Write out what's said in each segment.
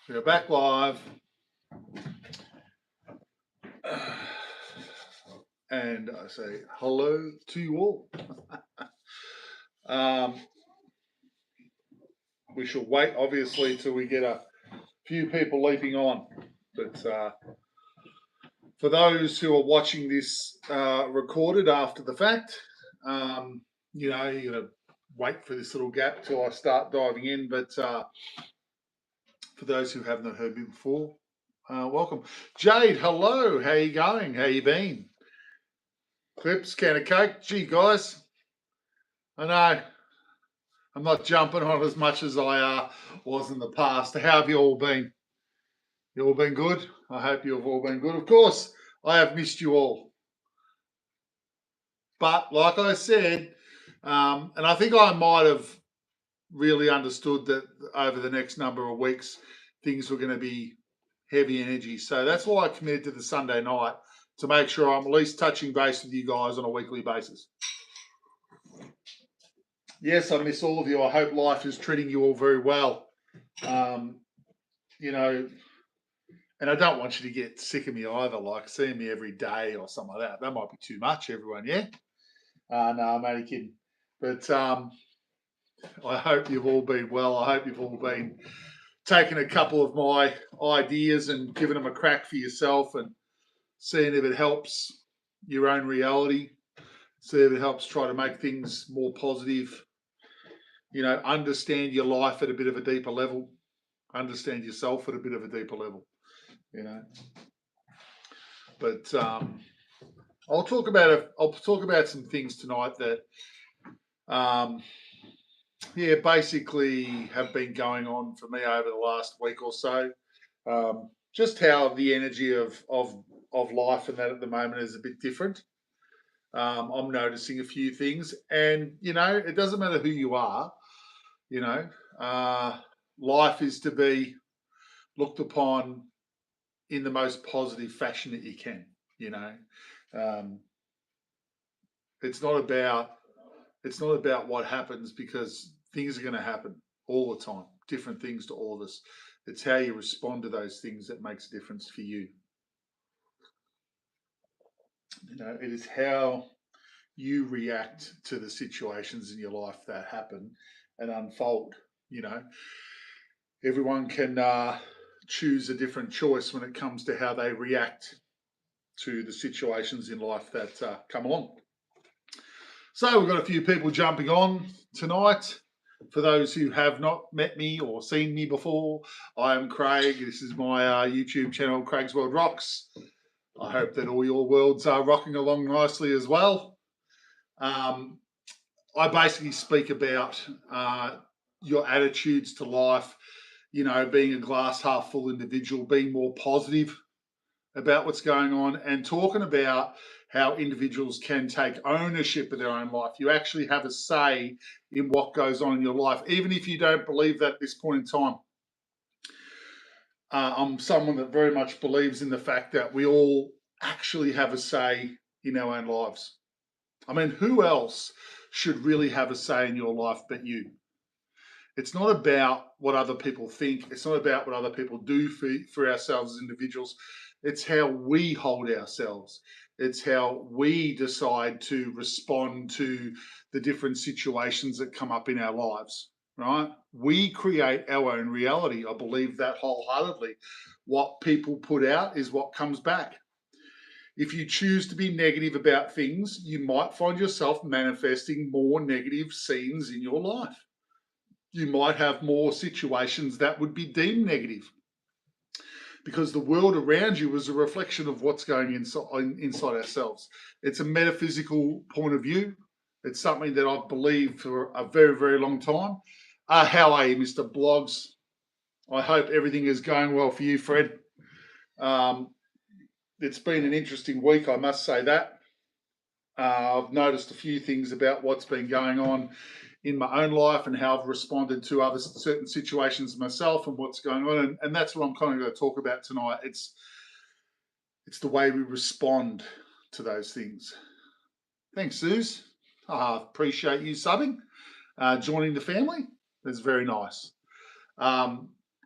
We are back live. And I say hello to you all. We shall wait, obviously, till we get a few people leaping on. But for those who are watching this recorded after the fact, you're going to wait for this little gap till I start diving in. But for those who have not heard me before, welcome. Jade, hello. How you going? How you been? Clips, can of Coke. Gee, guys, I know I'm not jumping on as much as I was in the past. How have you all been? You all been good? I hope you have all been good. Of course, I have missed you all. But like I said, and I think I might have really understood that over the next number of weeks, things were going to be heavy energy. So that's why I committed to the Sunday night, to make sure I'm at least touching base with you guys on a weekly basis. Yes, I miss all of you. I hope life is treating you all very well. And I don't want you to get sick of me either, like seeing me every day or something like that. That might be too much, everyone, yeah? No, I'm only kidding. But I hope you've all been well. I hope you've all been taking a couple of my ideas and giving them a crack for yourself and seeing if it helps your own reality, see if it helps try to make things more positive, understand your life at a bit of a deeper level, understand yourself at a bit of a deeper level, But I'll talk about some things tonight that, basically have been going on for me over the last week or so. Just how the energy of life and that at the moment is a bit different. I'm noticing a few things, and it doesn't matter who you are. Life is to be looked upon in the most positive fashion that you can. It's not about what happens, because things are going to happen all the time, different things to all of us. It's how you respond to those things that makes a difference for you. It is how you react to the situations in your life that happen and unfold. Everyone can choose a different choice when it comes to how they react to the situations in life that come along. So we've got a few people jumping on tonight. For those who have not met me or seen me before, I am Craig. This is my YouTube channel, Craigsworldrocks. I hope that all your worlds are rocking along nicely as well. I basically speak about your attitudes to life, being a glass half full individual, being more positive about what's going on, and talking about how individuals can take ownership of their own life. You actually have a say in what goes on in your life, even if you don't believe that at this point in time. I'm someone that very much believes in the fact that we all actually have a say in our own lives. I mean, who else should really have a say in your life but you? It's not about what other people think. It's not about what other people do for ourselves as individuals. It's how we hold ourselves. It's how we decide to respond to the different situations that come up in our lives, right? We create our own reality. I believe that wholeheartedly. What people put out is what comes back. If you choose to be negative about things, you might find yourself manifesting more negative scenes in your life. You might have more situations that would be deemed negative, because the world around you is a reflection of what's going inside ourselves. It's a metaphysical point of view. It's something that I've believed for a very, very long time. How are you, Mr. Blogs? I hope everything is going well for you, Fred. It's been an interesting week, I must say that. I've noticed a few things about what's been going on in my own life and how I've responded to other certain situations myself and what's going on. And that's what I'm kind of going to talk about tonight. It's the way we respond to those things. Thanks, Suze. I appreciate you subbing, joining the family. That's very nice.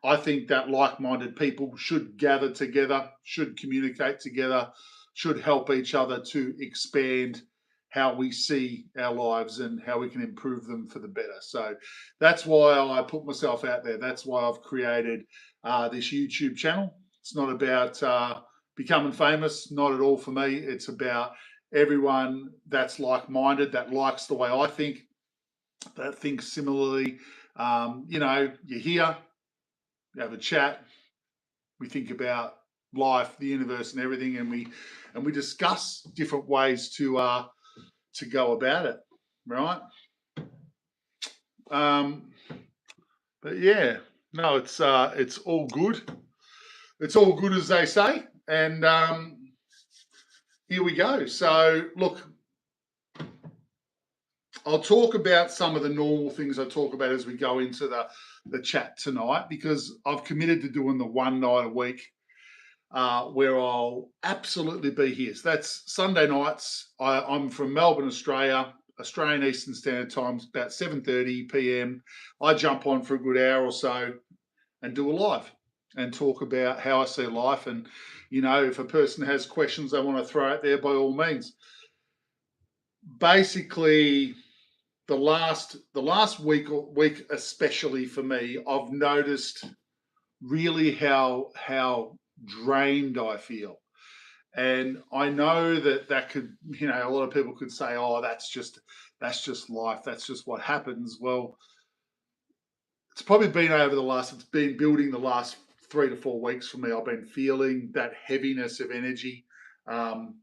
I think that like-minded people should gather together, should communicate together, should help each other to expand how we see our lives and how we can improve them for the better. So that's why I put myself out there. That's why I've created this YouTube channel. It's not about becoming famous, not at all for me. It's about everyone that's like-minded, that likes the way I think, that thinks similarly. You're here, we have a chat, we think about life, the universe, and everything, and we discuss different ways to go about it, right? But yeah, no, it's all good. It's all good, as they say, and here we go. So look, I'll talk about some of the normal things I talk about as we go into the chat tonight, because I've committed to doing the one night a week where I'll absolutely be here. So that's Sunday nights. I'm from Melbourne, Australia, Australian Eastern Standard Time, about 7:30 p.m. I jump on for a good hour or so and do a live and talk about how I see life. And, if a person has questions they want to throw out there, by all means. Basically, the last week especially for me, I've noticed really how drained I feel. And I know that could, a lot of people could say, oh, that's just life, that's just what happens. Well, it's probably been it's been building the last 3 to 4 weeks for me. I've been feeling that heaviness of energy,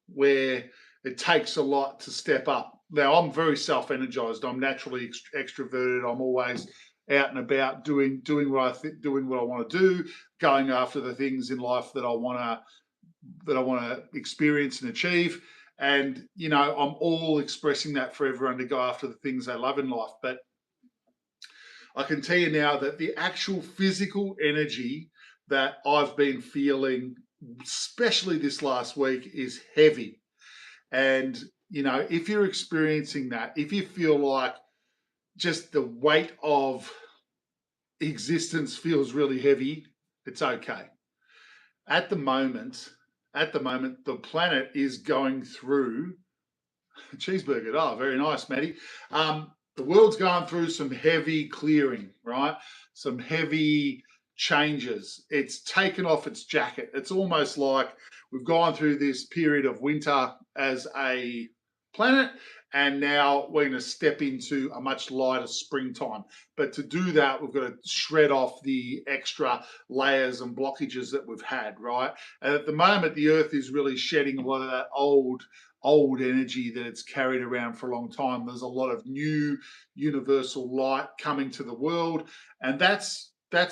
where it takes a lot to step up. Now, I'm very self-energized. I'm naturally extroverted. I'm always out and about doing what I want to do, going after the things in life that I want to experience and achieve. And I'm all expressing that for everyone to go after the things they love in life. But I can tell you now that the actual physical energy that I've been feeling, especially this last week, is heavy. And, if you're experiencing that, if you feel like just the weight of existence feels really heavy, it's okay. At the moment, the planet is going through cheeseburger. Oh, very nice, Maddie. The world's going through some heavy clearing, right? Some heavy changes. It's taken off its jacket. It's almost like we've gone through this period of winter as a planet, and now we're going to step into a much lighter springtime. But to do that, we've got to shred off the extra layers and blockages that we've had, right? And at the moment, the Earth is really shedding a lot of that old energy that it's carried around for a long time. There's a lot of new universal light coming to the world, and that's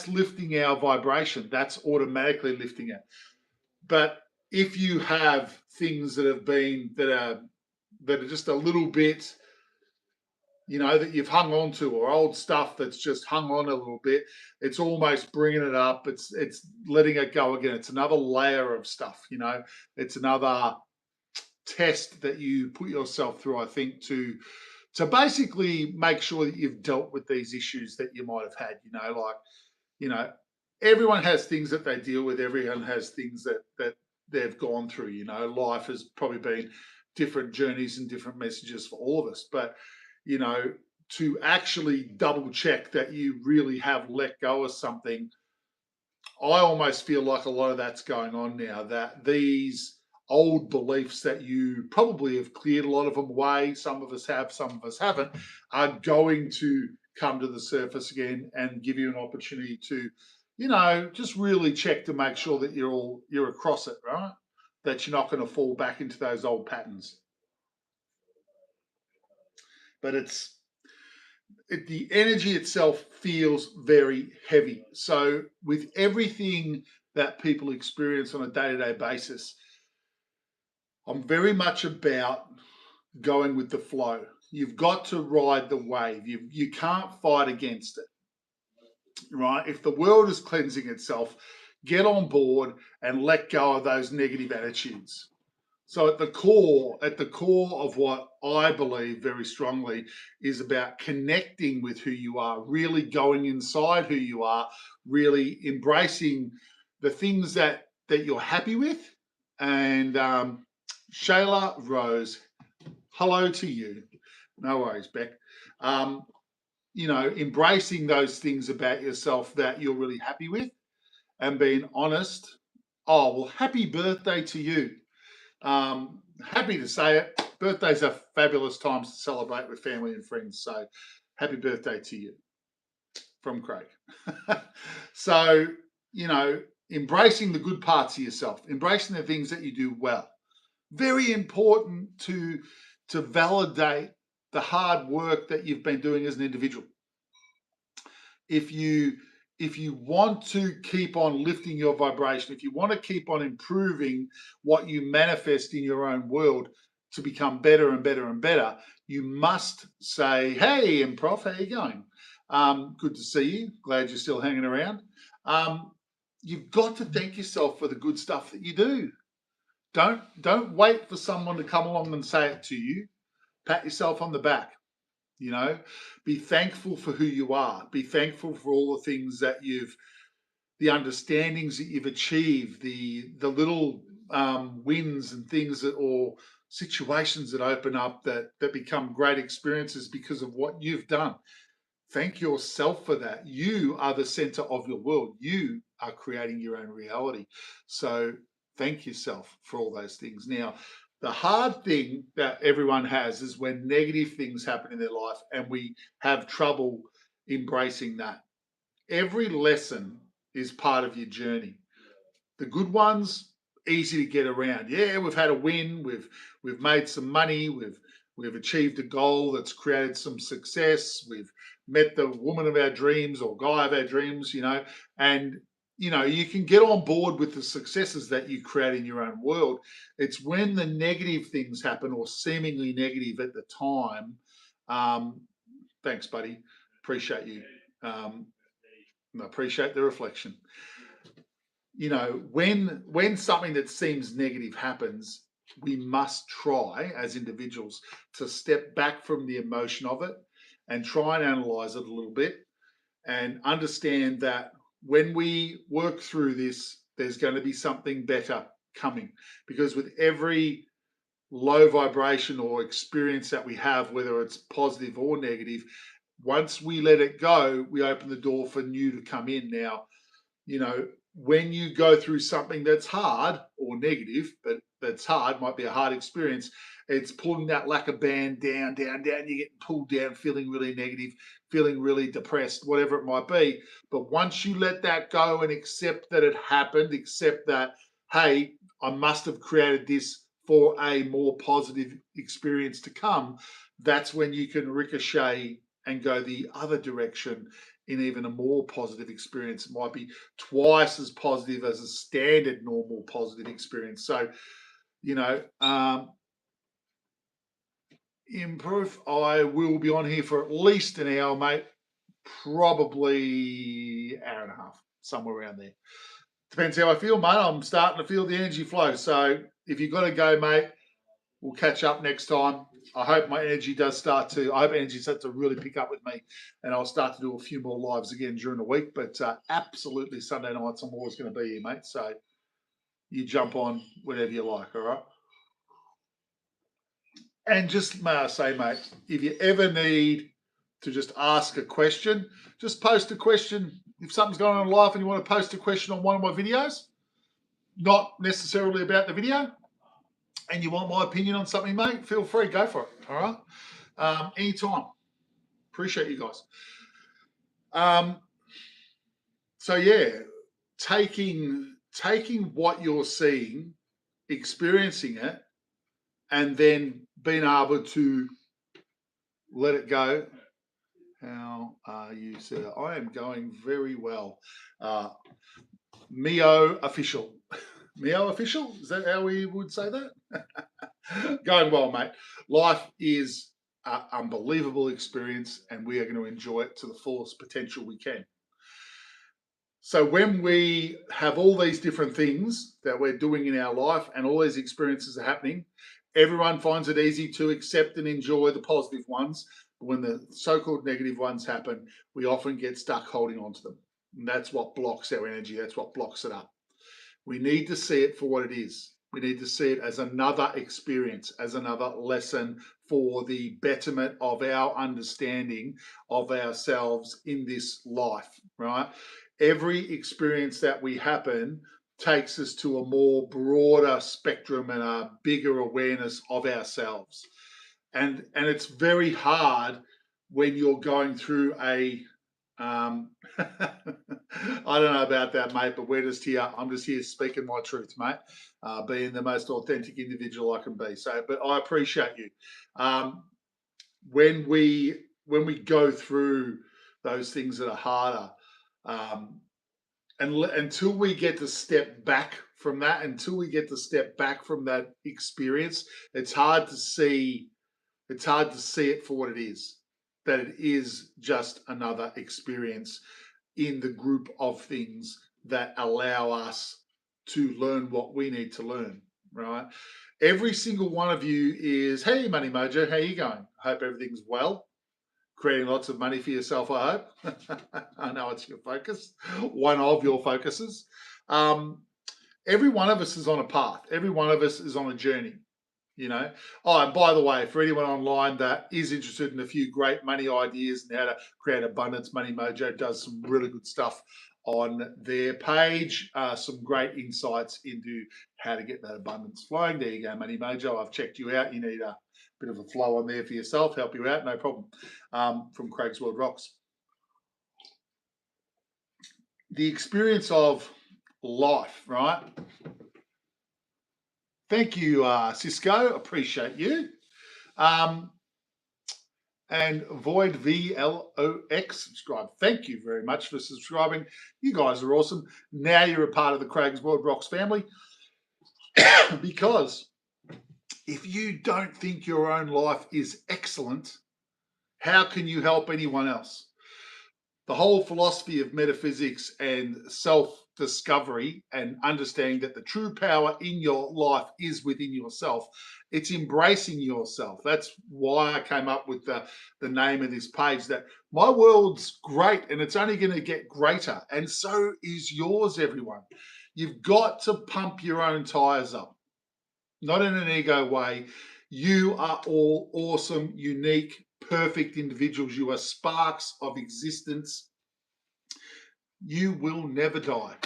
lifting our vibration. That's automatically lifting it. But if you have things that are just a little bit, that you've hung on to, or old stuff that's just hung on a little bit, it's almost bringing it up. It's letting it go again. It's another layer of stuff. It's another test that you put yourself through, I think, to basically make sure that you've dealt with these issues that you might have had. Everyone has things that they deal with. Everyone has things that they've gone through. Life has probably been different journeys and different messages for all of us. But to actually double check that you really have let go of something, I almost feel like a lot of that's going on now, that these old beliefs that you probably have cleared a lot of them away, some of us have, some of us haven't, are going to come to the surface again and give you an opportunity to, just really check to make sure that you're across it, right? That you're not going to fall back into those old patterns. But the energy itself feels very heavy. So with everything that people experience on a day-to-day basis, I'm very much about going with the flow. You've got to ride the wave. You can't fight against it, right? If the world is cleansing itself, get on board and let go of those negative attitudes. So at the core of what I believe very strongly is about connecting with who you are, really going inside who you are, really embracing the things that you're happy with. And Shayla Rose, hello to you. No worries, Beck. Embracing those things about yourself that you're really happy with and being honest. Oh, well, happy birthday to you. Happy to say it. Birthdays are fabulous times to celebrate with family and friends. So happy birthday to you from Craig. So, embracing the good parts of yourself, embracing the things that you do well. Very important to validate the hard work that you've been doing as an individual. If you want to keep on lifting your vibration, if you want to keep on improving what you manifest in your own world to become better and better and better, you must say, "Hey, Improv, how you going? Good to see you. Glad you're still hanging around." You've got to thank yourself for the good stuff that you do. Don't wait for someone to come along and say it to you. Pat yourself on the back. Be thankful for who you are. Be thankful for all the things that the understandings that you've achieved, the little wins and things or situations that open up that become great experiences because of what you've done. Thank yourself for that. You are the center of your world. You are creating your own reality. So thank yourself for all those things. Now, the hard thing that everyone has is when negative things happen in their life and we have trouble embracing that. Every lesson is part of your journey. The good ones, easy to get around. Yeah, we've had a win, we've made some money, we've achieved a goal that's created some success, we've met the woman of our dreams or guy of our dreams, and you can get on board with the successes that you create in your own world. It's when the negative things happen or seemingly negative at the time. Thanks, buddy. Appreciate you. I appreciate the reflection. When something that seems negative happens, we must try as individuals to step back from the emotion of it and try and analyze it a little bit and understand that when we work through this, there's going to be something better coming. Because with every low vibration or experience that we have, whether it's positive or negative, once we let it go, we open the door for new to come in. Now, when you go through something that's hard or negative, but that's hard, might be a hard experience, it's pulling that lacquer band down, down, down. You get pulled down, feeling really negative, feeling really depressed, whatever it might be. But once you let that go and accept that it happened, accept that, hey, I must have created this for a more positive experience to come, that's when you can ricochet and go the other direction in even a more positive experience. It might be twice as positive as a standard normal positive experience. So, Improve, I will be on here for at least an hour, mate. Probably hour and a half, somewhere around there. Depends how I feel, mate. I'm starting to feel the energy flow. So if you've got to go, mate, we'll catch up next time. I hope my energy I hope energy starts to really pick up with me and I'll start to do a few more lives again during the week. But absolutely Sunday nights, I'm always going to be here, mate. So you jump on whenever you like, all right? And just may I say, mate, if you ever need to just ask a question, just post a question. If something's going on in life and you want to post a question on one of my videos, not necessarily about the video, and you want my opinion on something, mate, feel free, go for it. All right, anytime. Appreciate you guys. So yeah, taking what you're seeing, experiencing it, and then being able to let it go. How are you, sir? I am going very well. Mio official. Mio official? Is that how we would say that? Going well, mate. Life is an unbelievable experience and we are going to enjoy it to the fullest potential we can. So when we have all these different things that we're doing in our life and all these experiences are happening, everyone finds it easy to accept and enjoy the positive ones. But when the so-called negative ones happen, we often get stuck holding on to them. And that's what blocks our energy. That's what blocks it up. We need to see it for what it is. We need to see it as another experience, as another lesson for the betterment of our understanding of ourselves in this life, right? Every experience that we happen takes us to a more broader spectrum and a bigger awareness of ourselves. And it's very hard when you're going through a I don't know about that, mate, but we're just here. I'm just here speaking my truth, mate, being the most authentic individual I can be. So, but I appreciate you. Um, when we go through those things that are harder, um, until we get to step back from that, until we get to step back from that experience, it's hard to see. It's hard to see it for what it is. That it is just another experience in the group of things that allow us to learn what we need to learn, right? Every single one of you is, hey, Money Mojo, how you going? Hope everything's well. Creating lots of money for yourself, I hope. I know it's your focus, one of your focuses. Every one of us is on a path. Every one of us is on a journey. Oh, and by the way, for anyone online that is interested in a few great money ideas and how to create abundance, Money Mojo does some really good stuff on their page. Some great insights into how to get that abundance flowing. There you go, Money Mojo. I've checked you out. You need a bit of a flow on there for yourself. Help you out, no problem. From Craigsworldrocks. The experience of life, right? Thank you, Cisco. Appreciate you. And Void VLOX subscribe. Thank you very much for subscribing. You guys are awesome. Now you're a part of the Craigsworldrocks family. Because if you don't think your own life is excellent, how can you help anyone else? The whole philosophy of metaphysics and self-discovery and understanding that the true power in your life is within yourself. It's embracing yourself. That's why I came up with the name of this page, that my world's great and it's only going to get greater. And so is yours, everyone. You've got to pump your own tires up, not in an ego way. You are all awesome, unique, perfect individuals. You are sparks of existence. You will never die.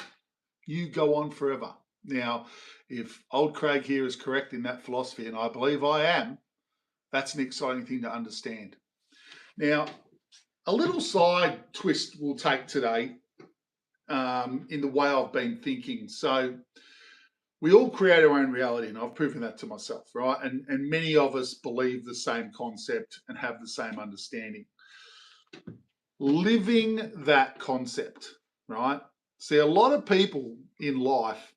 You go on forever. Now, if old Craig here is correct in that philosophy, and I believe I am, that's an exciting thing to understand. Now, a little side twist we'll take today in the way I've been thinking. So we all create our own reality, and I've proven that to myself, right? And many of us believe the same concept and have the same understanding. Living that concept, right? See, a lot of people in life,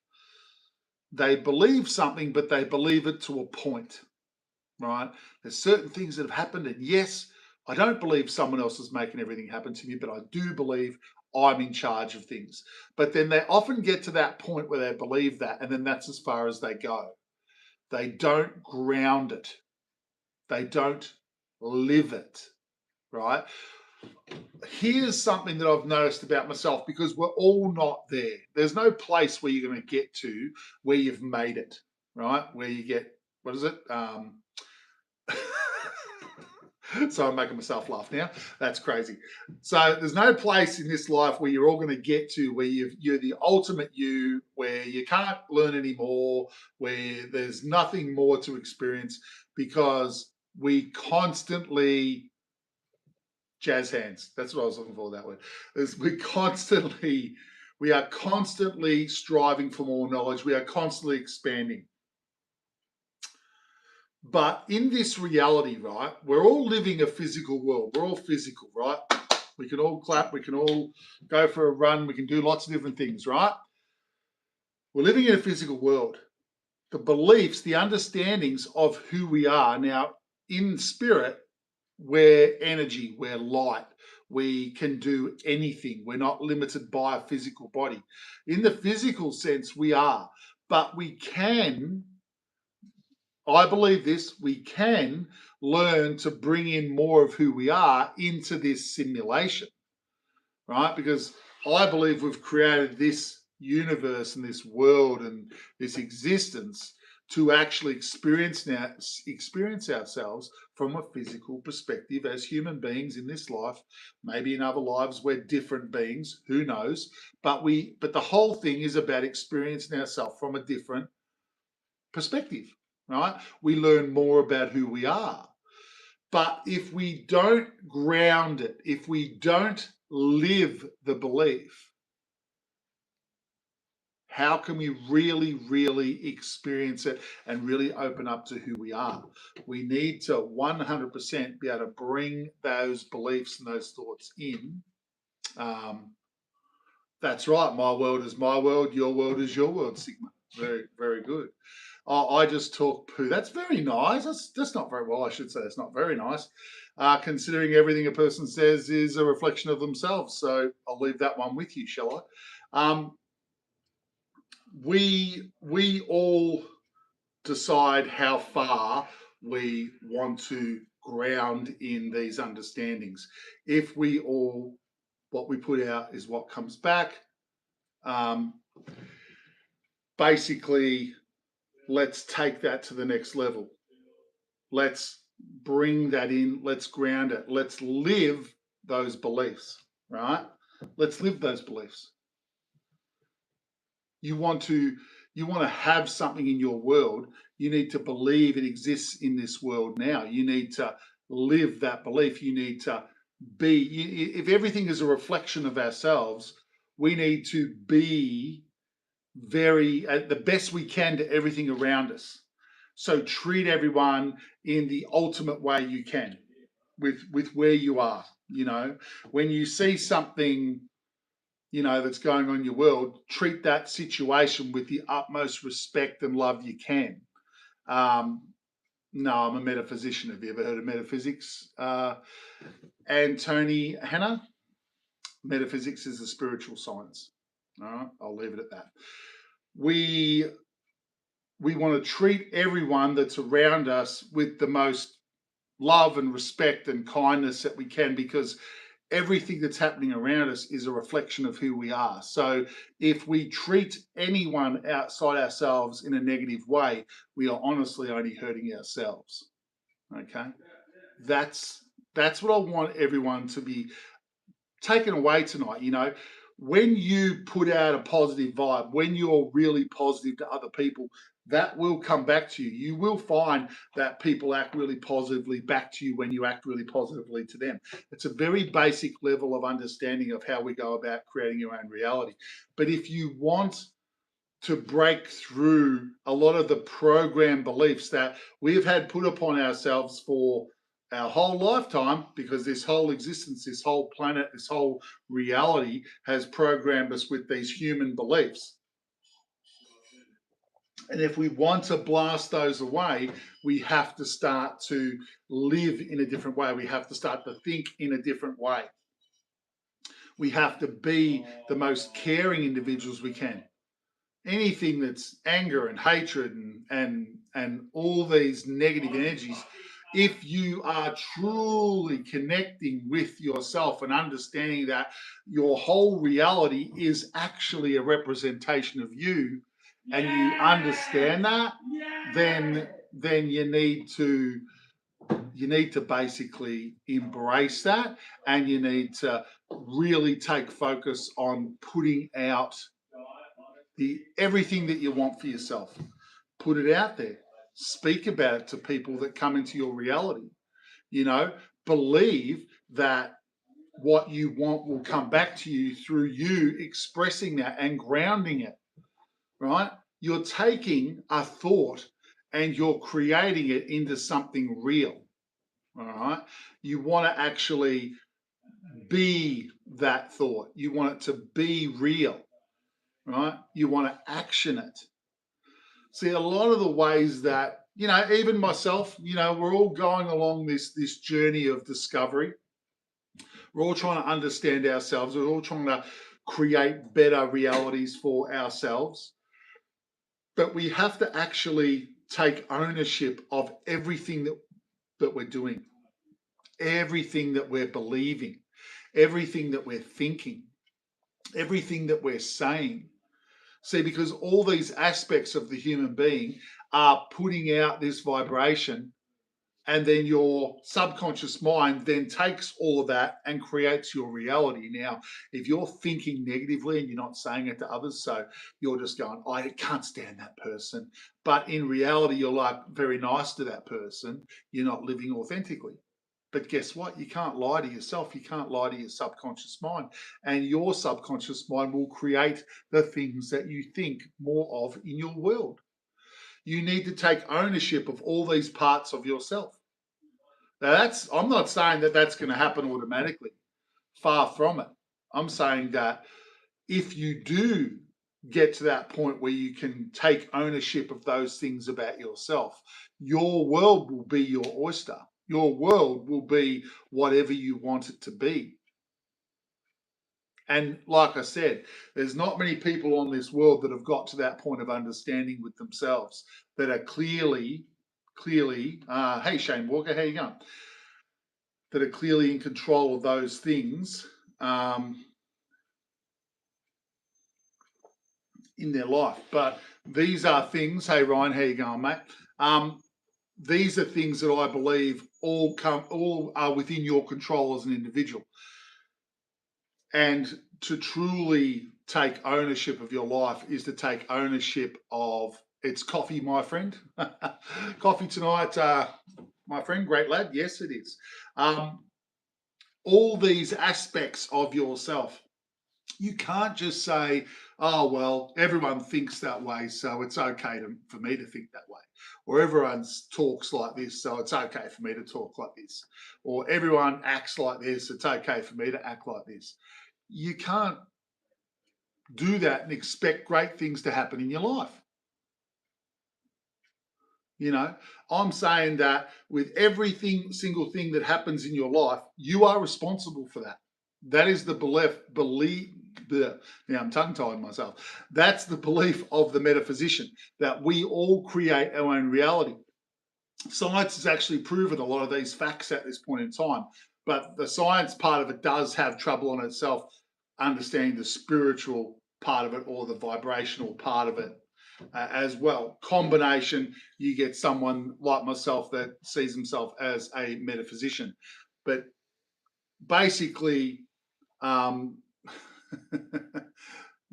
they believe something, but they believe it to a point, right? There's certain things that have happened, and yes, I don't believe someone else is making everything happen to me, but I do believe I'm in charge of things. But then they often get to that point where they believe that, and then that's as far as they go. They don't ground it. They don't live it, right? Here's something that I've noticed about myself, because we're all not there. There's no place where you're going to get to where you've made it, right? Where you get, what is it? So I'm making myself laugh now. That's crazy. So there's no place in this life where you're all going to get to where you're the ultimate you, where you can't learn anymore, where there's nothing more to experience, because we constantly jazz hands. That's what I was looking for, that word. We are constantly striving for more knowledge. We are constantly expanding. But in this reality, right, we're all living a physical world. We're all physical, right? We can all clap. We can all go for a run. We can do lots of different things, right? We're living in a physical world. The beliefs, the understandings of who we are now in spirit, we're energy, we're light, We can do anything. We're not limited by a physical body. In the physical sense, we are, but we can, I believe this, we can learn to bring in more of who we are into this simulation, right? Because I believe we've created this universe and this world and this existence to actually experience ourselves from a physical perspective as human beings in this life. Maybe in other lives we're different beings, who knows? But the whole thing is about experiencing ourselves from a different perspective, right? We learn more about who we are. But if we don't ground it, if we don't live the belief, how can we really, really experience it and really open up to who we are? We need to 100% be able to bring those beliefs and those thoughts in. That's right. My world is my world. Your world is your world, Sigma. Very, very good. I just talk poo. That's very nice. That's not very well. I should say that's not very nice, considering everything a person says is a reflection of themselves. So I'll leave that one with you, shall I? We all decide how far we want to ground in these understandings. If we all, what we put out is what comes back. Basically, let's take that to the next level. Let's bring that in. Let's ground it. Let's live those beliefs, right? Let's live those beliefs. You want to have something in your world. You need to believe it exists in this world now. You need to live that belief. You need to be, if everything is a reflection of ourselves, we need to be very the best we can to everything around us. So treat everyone in the ultimate way you can with where you are. You know, when you see something, you know, that's going on in your world, treat that situation with the utmost respect and love you can. No, I'm a metaphysician. Have you ever heard of metaphysics? Tony Hanna? Metaphysics is a spiritual science. All right, I'll leave it at that. We want to treat everyone that's around us with the most love and respect and kindness that we can, because everything that's happening around us is a reflection of who we are. So if we treat anyone outside ourselves in a negative way, we are honestly only hurting ourselves. Okay? That's what I want everyone to be taken away tonight. You know, when you put out a positive vibe, when you're really positive to other people, that will come back to you. You will find that people act really positively back to you when you act really positively to them. It's a very basic level of understanding of how we go about creating your own reality. But if you want to break through a lot of the program beliefs that we've had put upon ourselves for our whole lifetime, because this whole existence, this whole planet, this whole reality has programmed us with these human beliefs. And if we want to blast those away, we have to start to live in a different way. We have to start to think in a different way. We have to be the most caring individuals we can. Anything that's anger and hatred and all these negative energies, if you are truly connecting with yourself and understanding that your whole reality is actually a representation of you, and you understand that, then you need to basically embrace that, and you need to really take focus on putting out everything that you want for yourself. Put it out there. Speak about it to people that come into your reality. You know, believe that what you want will come back to you through you expressing that and grounding it, right? You're taking a thought and you're creating it into something real, all right? You want to actually be that thought. You want it to be real, right? You want to action it. See, a lot of the ways that, you know, even myself, you know, we're all going along this journey of discovery. We're all trying to understand ourselves. We're all trying to create better realities for ourselves. But we have to actually take ownership of everything that we're doing, everything that we're believing, everything that we're thinking, everything that we're saying. See, because all these aspects of the human being are putting out this vibration, and then your subconscious mind then takes all of that and creates your reality. Now, if you're thinking negatively and you're not saying it to others, so you're just going, I can't stand that person, but in reality, you're like very nice to that person, you're not living authentically. But guess what? You can't lie to yourself. You can't lie to your subconscious mind. And your subconscious mind will create the things that you think more of in your world. You need to take ownership of all these parts of yourself. Now, I'm not saying that that's going to happen automatically. Far from it. I'm saying that if you do get to that point where you can take ownership of those things about yourself, your world will be your oyster. Your world will be whatever you want it to be. And like I said, there's not many people on this world that have got to that point of understanding with themselves that are clearly, hey, Shane Walker, how you going? That are clearly in control of those things in their life. But these are things, hey, Ryan, how you going, mate? These are things that I believe all are within your control as an individual. And to truly take ownership of your life is to take ownership of it's coffee, my friend. Coffee tonight, my friend, great lad. Yes, it is. All these aspects of yourself. You can't just say, oh, well, everyone thinks that way, so it's okay for me to think that way. Or everyone talks like this, so it's okay for me to talk like this. Or everyone acts like this, it's okay for me to act like this. You can't do that and expect great things to happen in your life. You know, I'm saying that with single thing that happens in your life, you are responsible for that. That is the belief. Now I'm tongue-tied myself. That's the belief of the metaphysician, that we all create our own reality. Science has actually proven a lot of these facts at this point in time, but the science part of it does have trouble on itself understanding the spiritual part of it or the vibrational part of it as well. Combination, you get someone like myself that sees himself as a metaphysician. But basically, we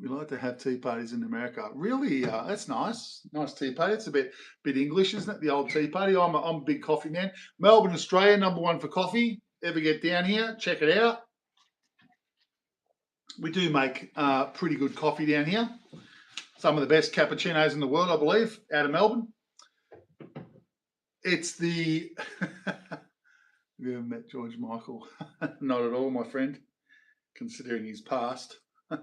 like to have tea parties in America. Really, that's nice. Nice tea party. It's a bit English, isn't it? The old tea party. I'm a big coffee man. Melbourne, Australia, #1 for coffee. Ever get down here, check it out. We do make pretty good coffee down here. Some of the best cappuccinos in the world, I believe, out of Melbourne. It's the... Have you ever met George Michael? Not at all, my friend, considering he's passed. A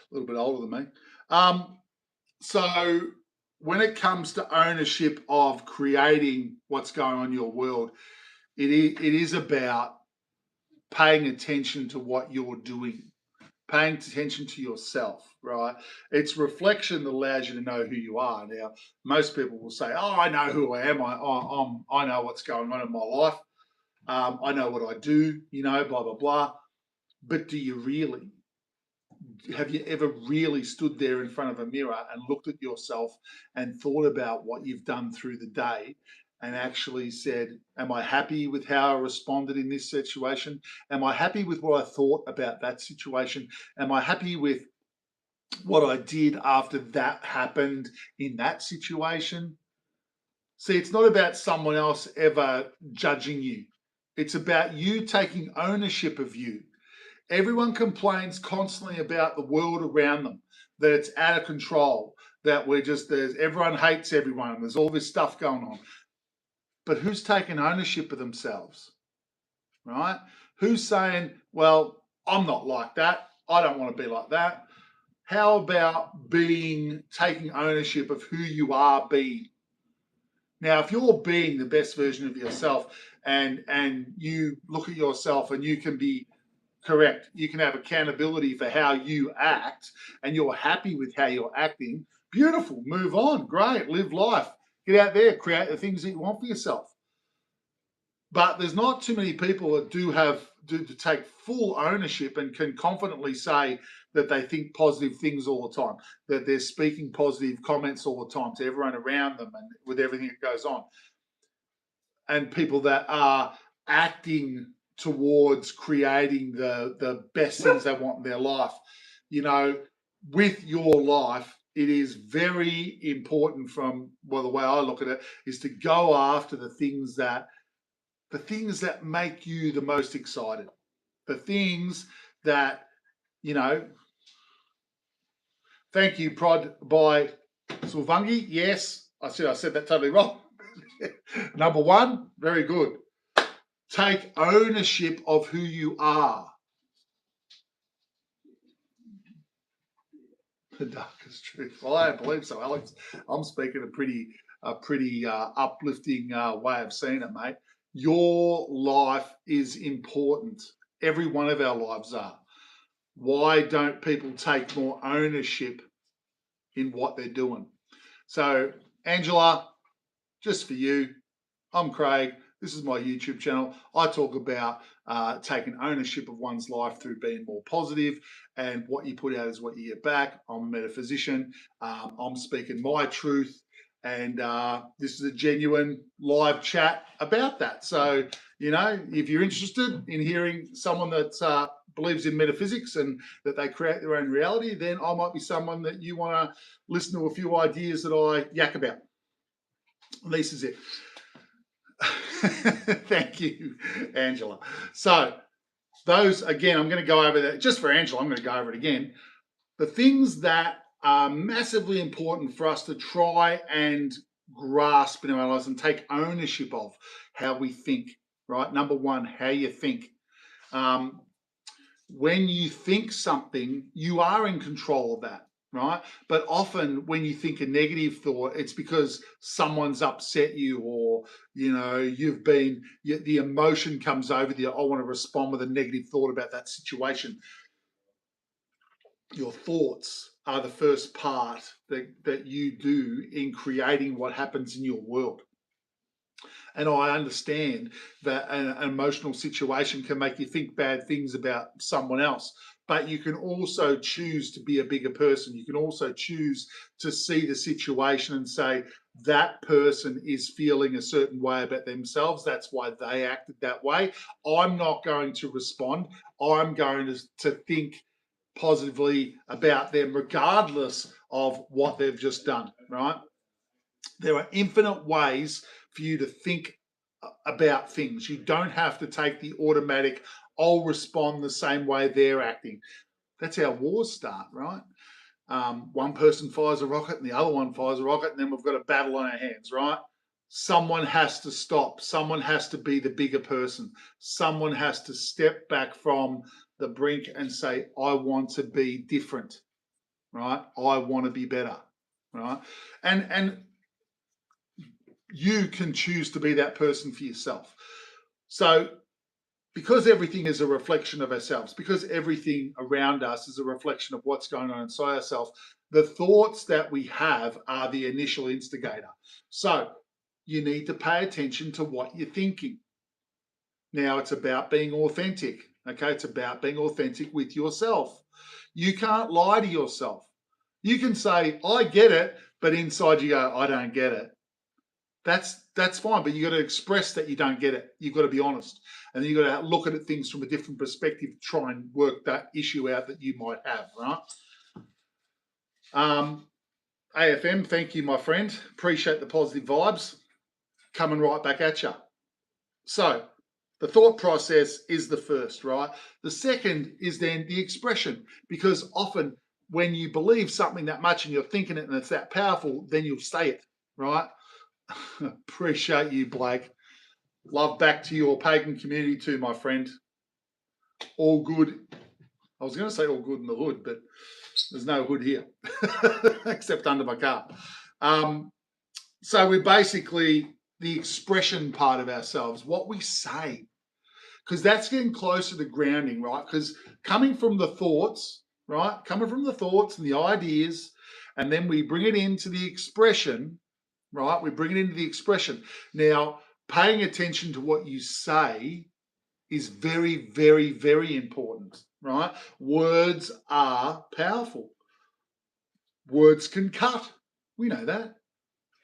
little bit older than me. So when it comes to ownership of creating what's going on in your world, it is about paying attention to what you're doing, paying attention to yourself, right? It's reflection that allows you to know who you are. Now, most people will say, oh, I know who I am. I know what's going on in my life. I know what I do, you know, blah, blah, blah. But do you really? Have you ever really stood there in front of a mirror and looked at yourself and thought about what you've done through the day and actually said, am I happy with how I responded in this situation? Am I happy with what I thought about that situation? Am I happy with what I did after that happened in that situation? See, it's not about someone else ever judging you. It's about you taking ownership of you. Everyone complains constantly about the world around them, that it's out of control, that everyone hates everyone, and there's all this stuff going on. But who's taking ownership of themselves, right? Who's saying, well, I'm not like that. I don't want to be like that. How about taking ownership of who you are being? Now, if you're being the best version of yourself and you look at yourself and you can be Correct. You can have accountability for how you act and you're happy with how you're acting. Beautiful. Move on. Great. Live life. Get out there. Create the things that you want for yourself. But there's not too many people that do to take full ownership and can confidently say that they think positive things all the time, that they're speaking positive comments all the time to everyone around them and with everything that goes on. And people that are acting towards creating the best things they want in their life. You know, with your life, it is very important from, well, the way I look at it is to go after the things that make you the most excited, the things that, you know, thank you, Prod by Sulvangi. Yes, I said that totally wrong. Number one, very good. Take ownership of who you are. The darkest truth. Well, I don't believe so, Alex. I'm speaking a pretty uplifting way of seeing it, mate. Your life is important. Every one of our lives are. Why don't people take more ownership in what they're doing? So, Angela, just for you, I'm Craig. This is my YouTube channel. I talk about taking ownership of one's life through being more positive, and what you put out is what you get back. I'm a metaphysician. I'm speaking my truth, and this is a genuine live chat about that. So, you know, if you're interested in hearing someone that believes in metaphysics and that they create their own reality, then I might be someone that you want to listen to a few ideas that I yak about. And this is it. Thank you, Angela. So those, again, I'm going to go over that just for Angela. I'm going to go over it again. The things that are massively important for us to try and grasp in our lives and take ownership of how we think, right? Number one, how you think. When you think something, you are in control of that, right? But often when you think a negative thought, it's because someone's upset you, or, you know, the emotion comes over you. I want to respond with a negative thought about that situation. Your thoughts are the first part that you do in creating what happens in your world. And I understand that an emotional situation can make you think bad things about someone else, but you can also choose to be a bigger person. You can also choose to see the situation and say, that person is feeling a certain way about themselves. That's why they acted that way. I'm not going to respond. I'm going to think positively about them, regardless of what they've just done, right? There are infinite ways for you to think about things. You don't have to take the automatic, I'll respond the same way they're acting. That's how wars start, right? One person fires a rocket and the other one fires a rocket, and then we've got a battle on our hands, right? Someone has to stop. Someone has to be the bigger person. Someone has to step back from the brink and say, I want to be different, right? I want to be better, right? And you can choose to be that person for yourself. So because everything is a reflection of ourselves, because everything around us is a reflection of what's going on inside ourselves, the thoughts that we have are the initial instigator. So you need to pay attention to what you're thinking. Now it's about being authentic, okay? It's about being authentic with yourself. You can't lie to yourself. You can say, I get it, but inside you go, I don't get it. That's fine, but you got to express that you don't get it. You've got to be honest, and then you got to look at things from a different perspective, try and work that issue out that you might have, right? AFM, thank you, my friend. Appreciate the positive vibes coming right back at you. So the thought process is the first, right? The second is then the expression, because often when you believe something that much and you're thinking it and it's that powerful, then you'll say it, right? Appreciate you, Blake. Love back to your pagan community too, my friend. All good. I was going to say all good in the hood, but there's no hood here except under my car. So we're basically the expression part of ourselves, what we say. because that's getting closer to grounding, right? Because coming from the thoughts, right? Coming from the thoughts and the ideas, and then we bring it into the expression, right? We bring it into the expression. Now, paying attention to what you say is very, very, very important, right? Words are powerful. Words can cut. We know that.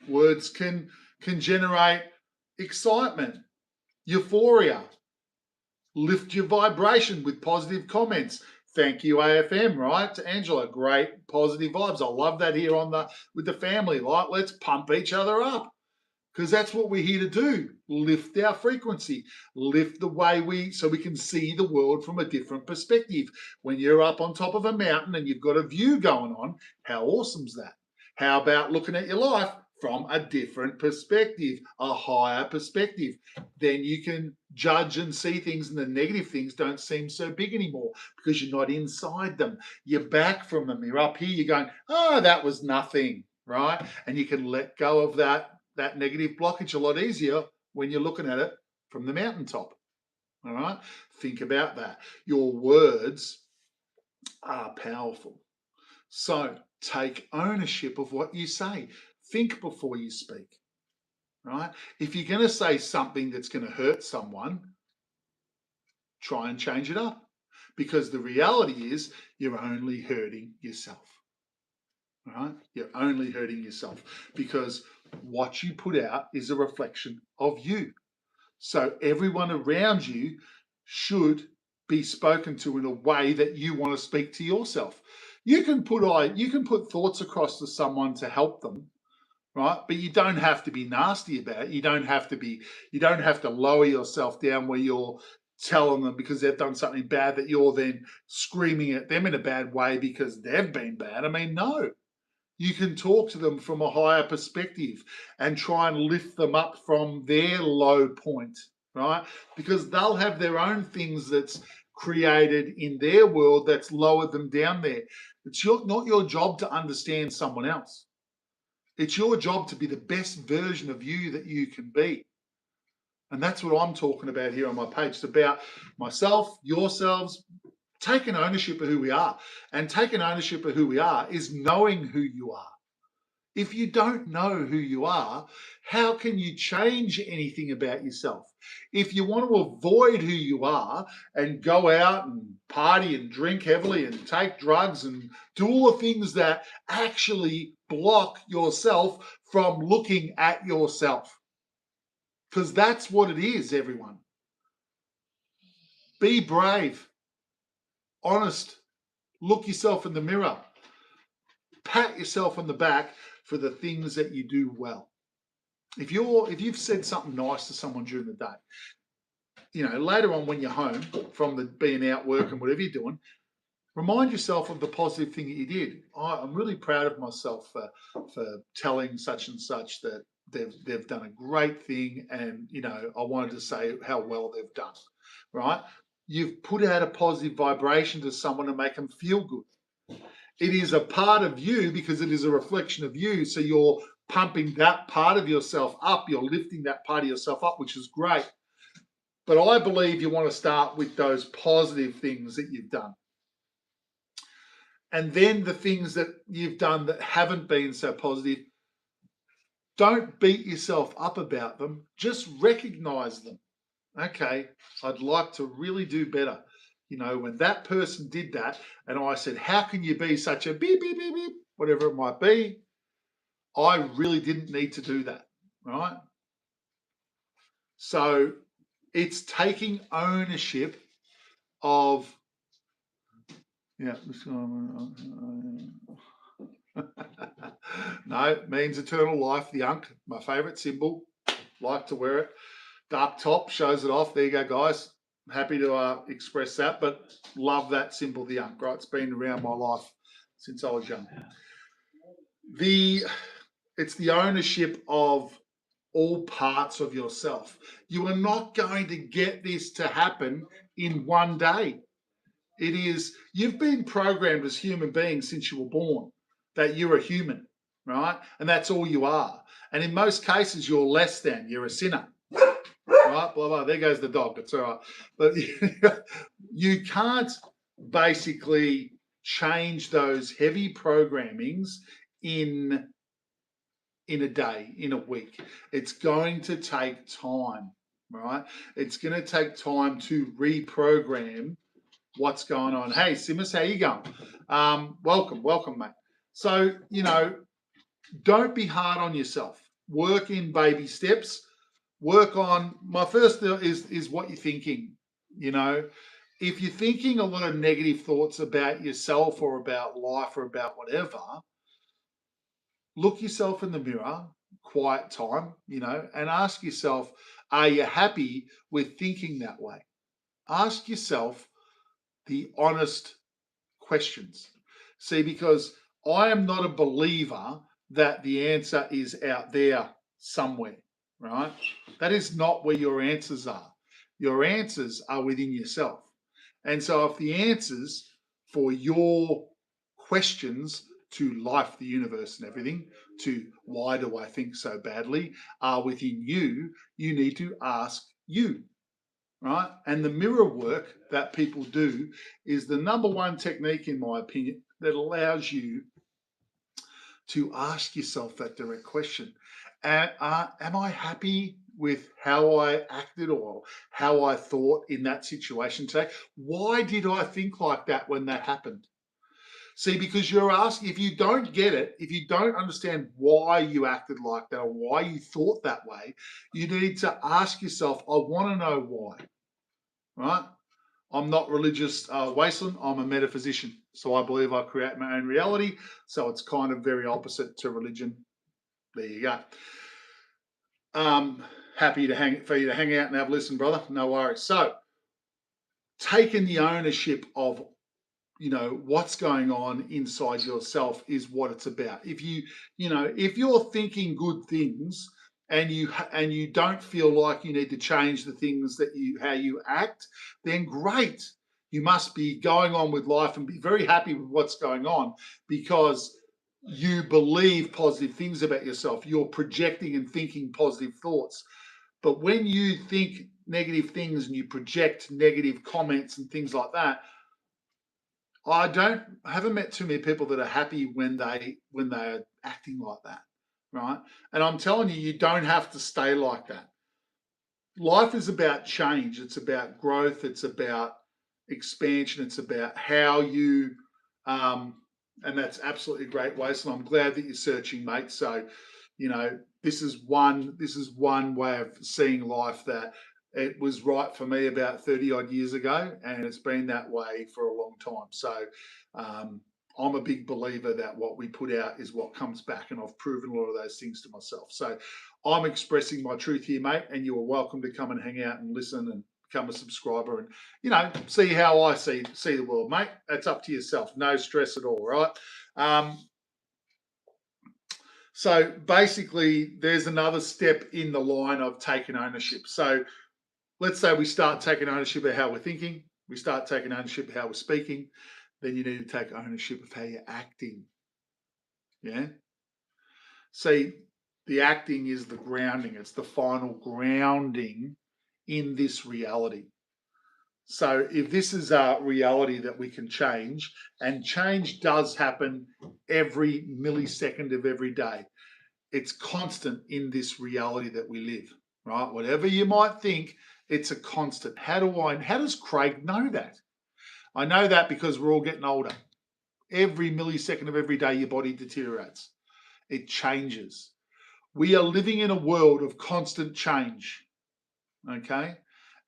Words can generate excitement, euphoria, lift your vibration with positive comments. Thank you, AFM, right? To Angela, great positive vibes. I love that here with the family. Like, let's pump each other up, because that's what we're here to do. Lift our frequency, lift the way so we can see the world from a different perspective. When you're up on top of a mountain and you've got a view going on, how awesome's that? How about looking at your life from a different perspective, a higher perspective? Then you can judge and see things, and the negative things don't seem so big anymore because you're not inside them. You're back from them. You're up here, you're going, oh, that was nothing, right? And you can let go of that negative blockage a lot easier when you're looking at it from the mountaintop. All right? Think about that. Your words are powerful. So take ownership of what you say. Think before you speak. Right? If you're going to say something that's going to hurt someone, try and change it up. Because the reality is you're only hurting yourself. Right? You're only hurting yourself, because what you put out is a reflection of you. So everyone around you should be spoken to in a way that you want to speak to yourself. You can put thoughts across to someone to help them, right? But you don't have to be nasty about it. You don't have to lower yourself down where you're telling them because they've done something bad that you're then screaming at them in a bad way because they've been bad. I mean, no. You can talk to them from a higher perspective and try and lift them up from their low point, right? Because they'll have their own things that's created in their world that's lowered them down there. It's not your job to understand someone else. It's your job to be the best version of you that you can be. And that's what I'm talking about here on my page. It's about myself, yourselves, taking ownership of who we are. And taking ownership of who we are is knowing who you are. If you don't know who you are, how can you change anything about yourself? If you want to avoid who you are and go out and party and drink heavily and take drugs and do all the things that actually block yourself from looking at yourself, because that's what it is, everyone. Be brave. Honest, look yourself in the mirror, pat yourself on the back for the things that you do well. If you've said something nice to someone during the day, later on when you're home from being out working, whatever you're doing, remind yourself of the positive thing that you did. I'm really proud of myself for telling such and such that they've done a great thing, and I wanted to say how well they've done. Right? You've put out a positive vibration to someone to make them feel good. It is a part of you because it is a reflection of you. So you're pumping that part of yourself up. You're lifting that part of yourself up, which is great. But I believe you want to start with those positive things that you've done. And then the things that you've done that haven't been so positive, don't beat yourself up about them. Just recognize them. Okay, I'd like to really do better. When that person did that and I said, how can you be such a beep, beep, beep, beep, whatever it might be, I really didn't need to do that, right? So it's taking ownership of, no, it means eternal life, the Ankh, my favorite symbol, like to wear it. Dark top shows it off. There you go, guys. Happy to express that, but love that symbol, the Ankh, right? It's been around my life since I was young. It's the ownership of all parts of yourself. You are not going to get this to happen in one day. You've been programmed as human beings since you were born, that you're a human, right? And that's all you are. And in most cases, you're less than, you're a sinner. Right? right? Blah, blah. There goes the dog. It's all right. But you can't basically change those heavy programmings in a day, in a week. It's going to take time, right? It's going to take time to reprogram what's going on. Hey, Simus, how you going? Welcome, mate. So, don't be hard on yourself. Work in baby steps. Work on, my first thing is what you're thinking. If you're thinking a lot of negative thoughts about yourself or about life or about whatever, look yourself in the mirror, quiet time, and ask yourself, are you happy with thinking that way? Ask yourself the honest questions. See, because I am not a believer that the answer is out there somewhere, right? That is not where your answers are. Your answers are within yourself. And so if the answers for your questions to life, the universe, and everything, to why do I think so badly, are within you, you need to ask you, right? And the mirror work that people do is the number one technique, in my opinion, that allows you to ask yourself that direct question. Am I happy with how I acted or how I thought in that situation today? Why did I think like that when that happened? See, because you're asking, if you don't get it, if you don't understand why you acted like that or why you thought that way, you need to ask yourself, I want to know why, right? I'm not religious wasteland, I'm a metaphysician. So I believe I create my own reality. So it's kind of very opposite to religion. There you go. Happy for you to hang out and have a listen, brother. No worries. So taking the ownership of what's going on inside yourself is what it's about. If you're thinking good things and you don't feel like you need to change the things how you act, then great. You must be going on with life and be very happy with what's going on because you believe positive things about yourself. You're projecting and thinking positive thoughts. But when you think negative things and you project negative comments and things like that, I haven't met too many people that are happy when they're acting like that, right? And I'm telling you, you don't have to stay like that. Life is about change. It's about growth. It's about expansion. It's about how you, and that's absolutely great, Waste. And I'm glad that you're searching, mate. So, this is one way of seeing life that it was right for me about 30 odd years ago, and it's been that way for a long time. So I'm a big believer that what we put out is what comes back, and I've proven a lot of those things to myself. So I'm expressing my truth here, mate, and you are welcome to come and hang out and listen and become a subscriber and, see how I see the world, mate. That's up to yourself. No stress at all, right? So basically, there's another step in the line of taking ownership. So let's say we start taking ownership of how we're thinking. We start taking ownership of how we're speaking. Then you need to take ownership of how you're acting. Yeah. See, the acting is the grounding. It's the final grounding in this reality. So if this is a reality that we can change, and change does happen every millisecond of every day, it's constant in this reality that we live, right? Whatever you might think, it's a constant. How does Craig know that? I know that because we're all getting older. Every millisecond of every day, your body deteriorates. It changes. We are living in a world of constant change, okay?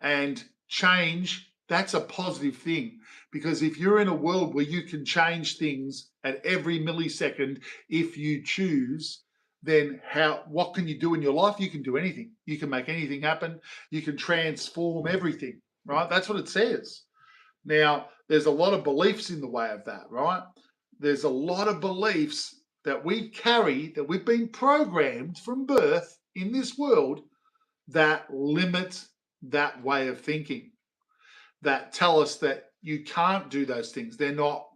And change, that's a positive thing, because if you're in a world where you can change things at every millisecond if you choose, then what can you do in your life? You can do anything. You can make anything happen. You can transform everything, right? That's what it says. Now, there's a lot of beliefs in the way of that, right? There's a lot of beliefs that we carry, that we've been programmed from birth in this world, that limit that way of thinking, that tell us that you can't do those things. They're not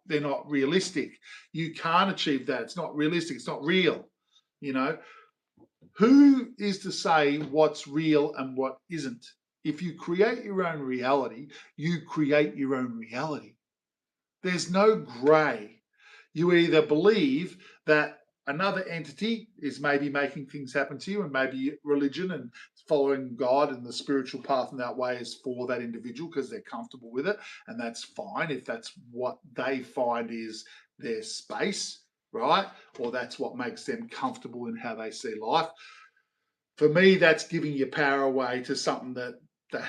realistic. You can't achieve that. It's not realistic. It's not real. Who is to say what's real and what isn't? If you create your own reality, you create your own reality. There's no grey. You either believe that another entity is maybe making things happen to you, and maybe religion and following God and the spiritual path in that way is for that individual because they're comfortable with it, and that's fine if that's what they find is their space, right? Or that's what makes them comfortable in how they see life. For me, that's giving your power away to something that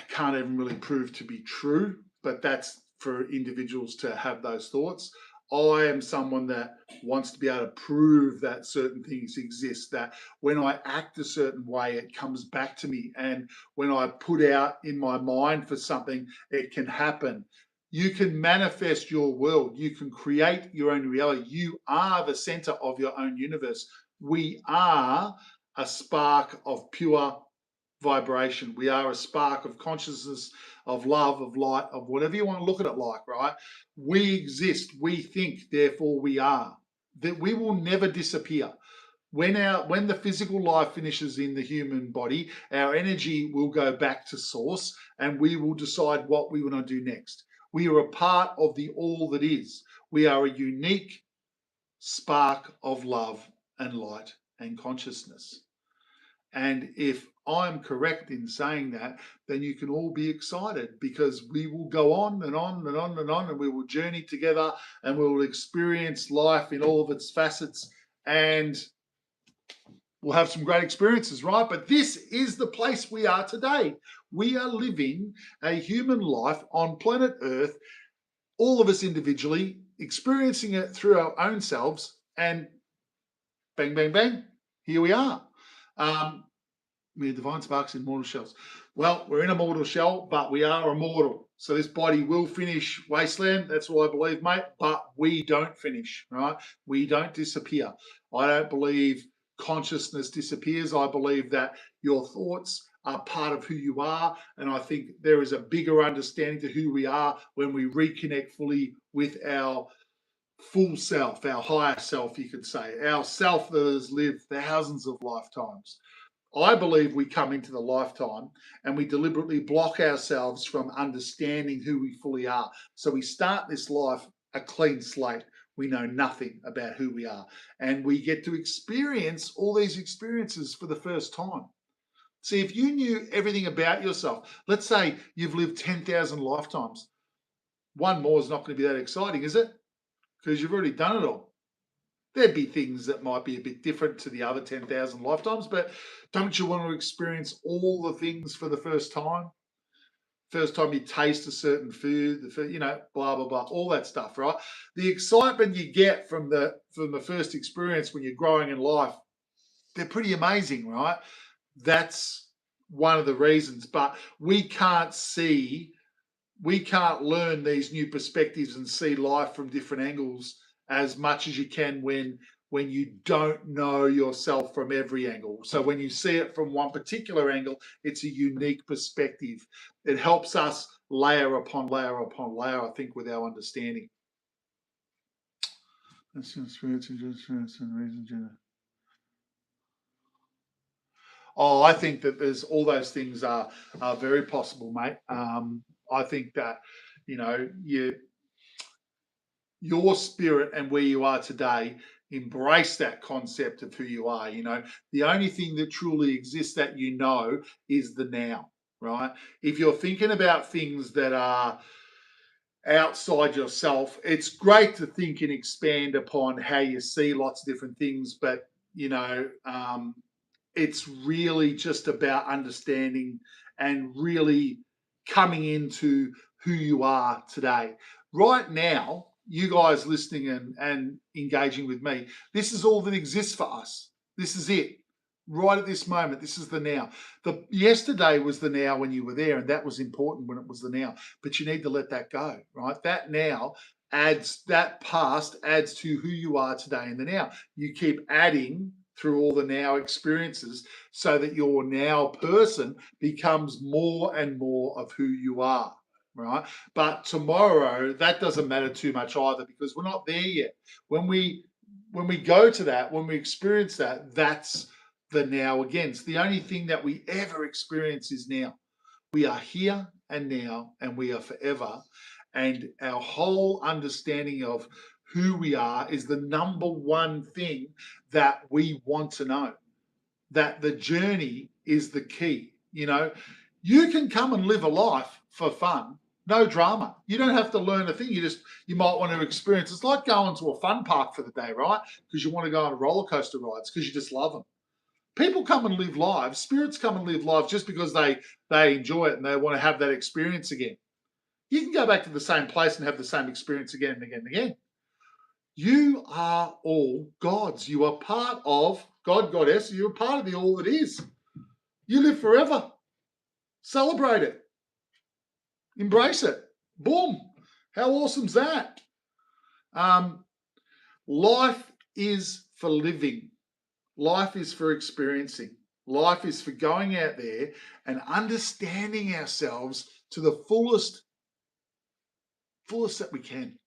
can't even really prove to be true, but that's for individuals to have those thoughts. I am someone that wants to be able to prove that certain things exist, that when I act a certain way, it comes back to me. And when I put out in my mind for something, it can happen. You can manifest your world. You can create your own reality. You are the center of your own universe. We are a spark of pure vibration. We are a spark of consciousness, of love, of light, of whatever you want to look at it like, right? We exist, we think, therefore we are. That we will never disappear. When the physical life finishes in the human body, our energy will go back to source and we will decide what we want to do next. We are a part of the all that is. We are a unique spark of love and light and consciousness. And if I'm correct in saying that, then you can all be excited because we will go on and on and on and on, and we will journey together and we will experience life in all of its facets, and we'll have some great experiences, right? But this is the place we are today. We are living a human life on planet Earth, all of us individually, experiencing it through our own selves, and bang, bang, bang, here we are. We're divine sparks in mortal shells. Well, we're in a mortal shell, but we are immortal. So this body will finish wasteland. That's what I believe, mate. But we don't finish, right? We don't disappear. I don't believe consciousness disappears. I believe that your thoughts are part of who you are. And I think there is a bigger understanding to who we are when we reconnect fully with our full self, our higher self, you could say, our self that has lived thousands of lifetimes. I believe we come into the lifetime and we deliberately block ourselves from understanding who we fully are. So we start this life a clean slate. We know nothing about who we are. And we get to experience all these experiences for the first time. See, if you knew everything about yourself, let's say you've lived 10,000 lifetimes, one more is not going to be that exciting, is it? Because you've already done it all. There'd be things that might be a bit different to the other 10,000 lifetimes, but don't you want to experience all the things for the first time? First time you taste a certain food, blah, blah, blah, all that stuff, right? The excitement you get from the first experience when you're growing in life, they're pretty amazing, right? That's one of the reasons. But we can't learn these new perspectives and see life from different angles as much as you can when you don't know yourself from every angle. So when you see it from one particular angle, it's a unique perspective. It helps us layer upon layer upon layer, I think, with our understanding. Oh, I think that there's all those things are very possible, mate. I think that, you know, your spirit and where you are today, embrace that concept of who you are. The only thing that truly exists that is the now, right? If you're thinking about things that are outside yourself, it's great to think and expand upon how you see lots of different things, but it's really just about understanding and really coming into who you are today. Right now, you guys listening and engaging with me, this is all that exists for us. This is it. Right at this moment, this is the now. The yesterday was the now when you were there, and that was important when it was the now. But you need to let that go, right? That now that past adds to who you are today in the now. You keep adding through all the now experiences so that your now person becomes more and more of who you are, right? But tomorrow, that doesn't matter too much either because we're not there yet. When we go to that, when we experience that, that's the now again. It's the only thing that we ever experience is now. We are here and now, and we are forever. And our whole understanding of who we are is the number one thing that we want to know. That the journey is the key. You know, you can come and live a life for fun, no drama. You don't have to learn a thing. You might want to experience. It's like going to a fun park for the day, right? Because you want to go on roller coaster rides because you just love them. People come and live lives. Spirits come and live lives just because they enjoy it and they want to have that experience again. You can go back to the same place and have the same experience again and again and again. You are all gods. You are part of God, Goddess. You're part of the all that is. You live forever. Celebrate it. Embrace it. Boom. How awesome's that? Life is for living. Life is for experiencing. Life is for going out there and understanding ourselves to the fullest that we can.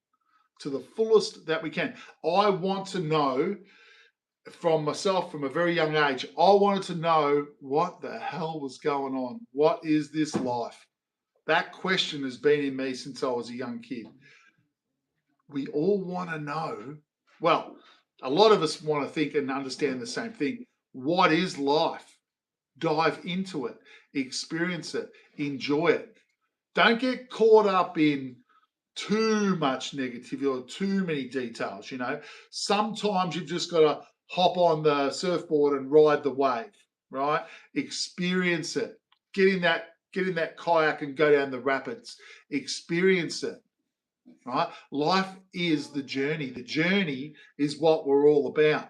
To the fullest that we can. I want to know from myself from a very young age, I wanted to know what the hell was going on. What is this life? That question has been in me since I was a young kid. We all want to know. Well, a lot of us want to think and understand the same thing. What is life? Dive into it, experience it, enjoy it. Don't get caught up in too much negativity or too many details. You know, sometimes you've just got to hop on the surfboard and ride the wave, right? Experience it. Get in that kayak and go down the rapids. Experience it, right? Life is the journey. The journey is what we're all about.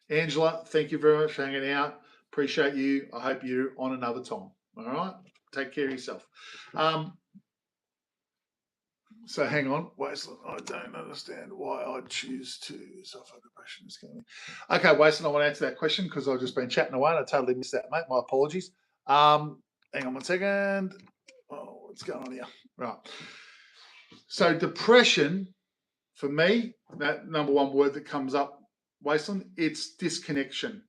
Angela, thank you very much for hanging out. Appreciate you. I hope you're on another time. All right? Take care of yourself. So hang on, Wasteland. I don't understand why I choose to suffer depression. Okay, Wasteland, I want to answer that question because I've just been chatting away and I totally missed that, mate. My apologies. Hang on 1 second. Oh, what's going on here? Right. So depression, for me, that number one word that comes up, Wasteland, it's disconnection.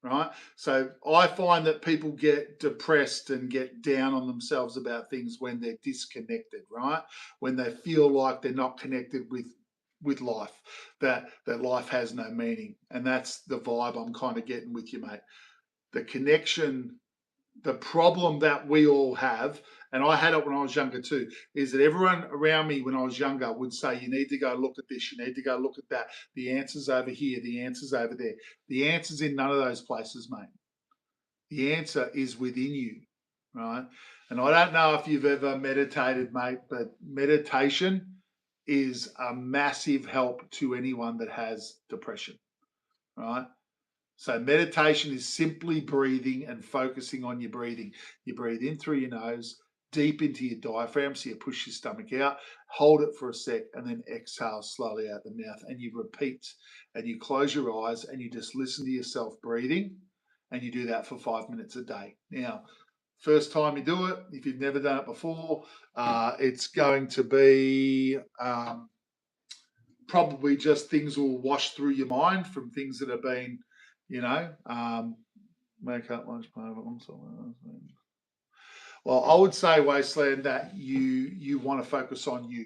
Right. So I find that people get depressed and get down on themselves about things when they're disconnected, right? When they feel like they're not connected with life, that life has no meaning. And that's the vibe I'm kind of getting with you, mate. The connection, the problem that we all have, and I had it when I was younger too, is that everyone around me when I was younger would say, you need to go look at this, you need to go look at that. The answer's over here, the answer's over there. The answer's in none of those places, mate. The answer is within you, right? And I don't know if you've ever meditated, mate, but meditation is a massive help to anyone that has depression, right? So meditation is simply breathing and focusing on your breathing. You breathe in through your nose, deep into your diaphragm, so you push your stomach out, hold it for a sec, and then exhale slowly out the mouth. And you repeat, and you close your eyes, and you just listen to yourself breathing, and you do that for 5 minutes a day. Now, first time you do it, if you've never done it before, it's going to be probably just things will wash through your mind from things that have been, you know, make up lunch. Well, I would say, Wasteland, that you want to focus on you.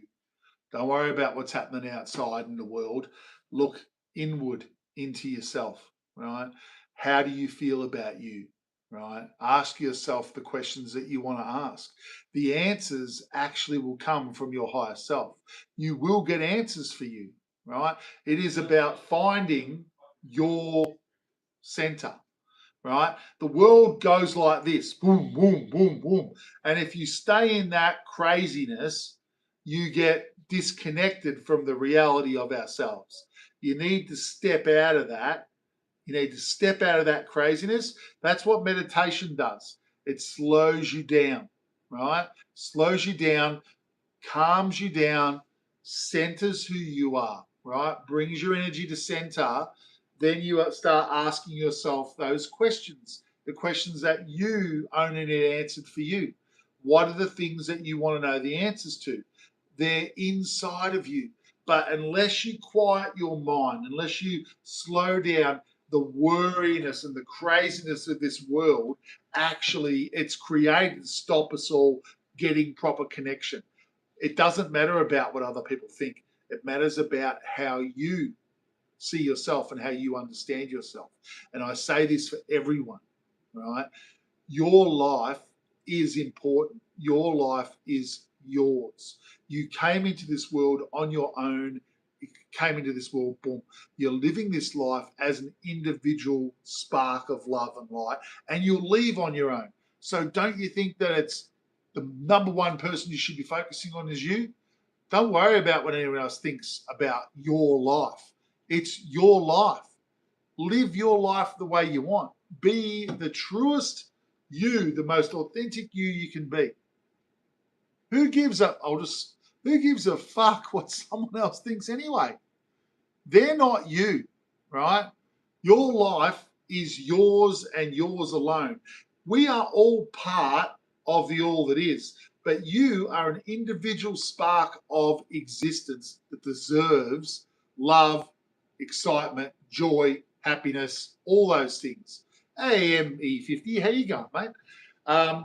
Don't worry about what's happening outside in the world. Look inward into yourself, right? How do you feel about you, right? Ask yourself the questions that you want to ask. The answers actually will come from your higher self. You will get answers for you, right? It is about finding your center, right? The world goes like this, boom, boom, boom, boom. And if you stay in that craziness, you get disconnected from the reality of ourselves. You need to step out of that. You need to step out of that craziness. That's what meditation does. It slows you down, right? Slows you down, calms you down, centers who you are, right? Brings your energy to center. Then you start asking yourself those questions, the questions that you only need answered for you. What are the things that you want to know the answers to? They're inside of you. But unless you quiet your mind, unless you slow down the worriness and the craziness of this world, actually, it's created to stop us all getting proper connection. It doesn't matter about what other people think. It matters about how you see yourself and how you understand yourself. And I say this for everyone, right? Your life is important. Your life is yours. You came into this world on your own. You came into this world, boom. You're living this life as an individual spark of love and light, and you'll leave on your own. So don't you think that it's the number one person you should be focusing on is you? Don't worry about what anyone else thinks about your life. It's your life. Live your life the way you want. Be the truest you, the most authentic you can be. Who gives a who gives a fuck what someone else thinks anyway? They're not you, right? Your life is yours and yours alone. We are all part of the all that is, but you are an individual spark of existence that deserves love, excitement, joy, happiness, all those things. Hey, ME50, how you going, mate?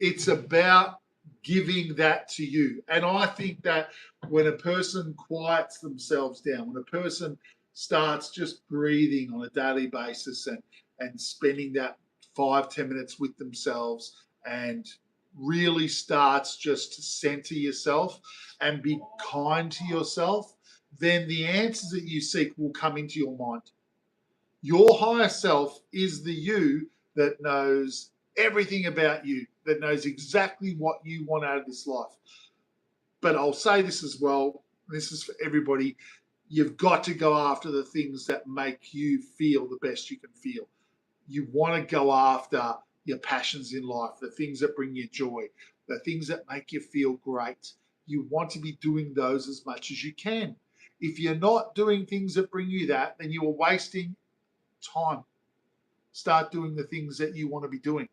It's about giving that to you. And I think that when a person quiets themselves down, when a person starts just breathing on a daily basis and spending that 5-10 minutes with themselves and really starts just to center yourself and be kind to yourself, then the answers that you seek will come into your mind. Your higher self is the you that knows everything about you, that knows exactly what you want out of this life. But I'll say this as well, this is for everybody, you've got to go after the things that make you feel the best you can feel. You want to go after your passions in life, the things that bring you joy, the things that make you feel great. You want to be doing those as much as you can. If you're not doing things that bring you that, then you are wasting time. Start doing the things that you want to be doing.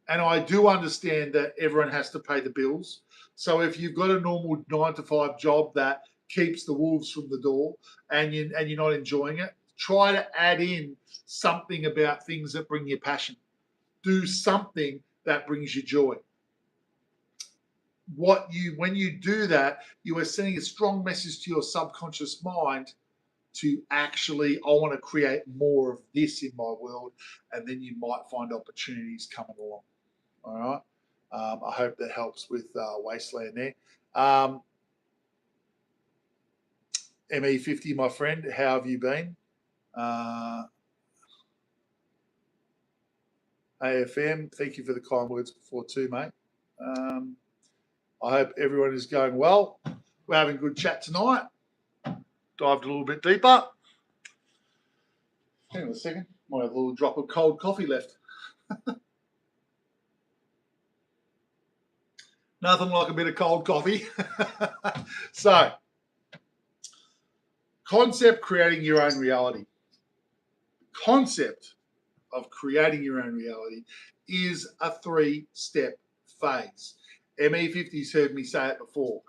And I do understand that everyone has to pay the bills. So if you've got a normal 9-to-5 job that keeps the wolves from the door and you're not enjoying it, try to add in something about things that bring you passion. Do something that brings you joy. When you do that, you are sending a strong message to your subconscious mind to actually, I want to create more of this in my world, and then you might find opportunities coming along. All right. I hope that helps with Wasteland there. ME50, my friend, how have you been? AFM, thank you for the kind words before too, mate. I hope everyone is going well. We're having a good chat tonight. Dived a little bit deeper. Hang on a second. Might have a little drop of cold coffee left. Nothing like a bit of cold coffee. So, concept creating your own reality. Concept of creating your own reality is a 3-step phase. ME50's heard me say it before.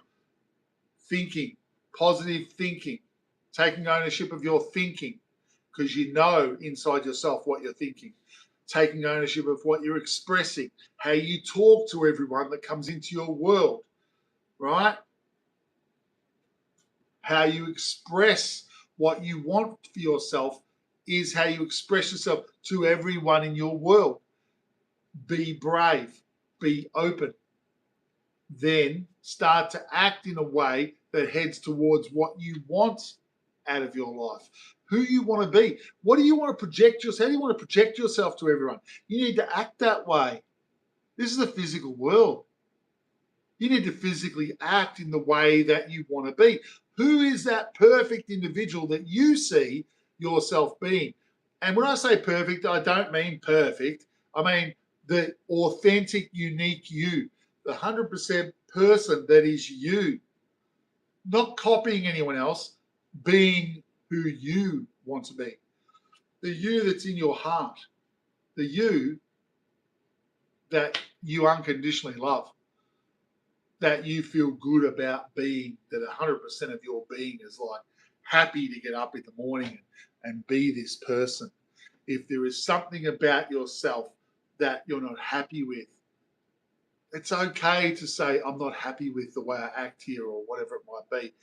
Thinking, positive thinking, taking ownership of your thinking, because you know inside yourself what you're thinking. Taking ownership of what you're expressing, how you talk to everyone that comes into your world, right? How you express what you want for yourself is how you express yourself to everyone in your world. Be brave, be open. Then start to act in a way that heads towards what you want out of your life, who you want to be. What do you want to project yourself? How do you want to project yourself to everyone? You need to act that way. This is a physical world. You need to physically act in the way that you want to be. Who is that perfect individual that you see yourself being? And when I say perfect, I don't mean perfect. I mean the authentic, unique you, the 100% person that is you. Not copying anyone else, being who you want to be. The you that's in your heart. The you that you unconditionally love. That you feel good about being, that 100% of your being is like happy to get up in the morning and be this person. If there is something about yourself that you're not happy with, it's okay to say, I'm not happy with the way I act here or whatever it might be.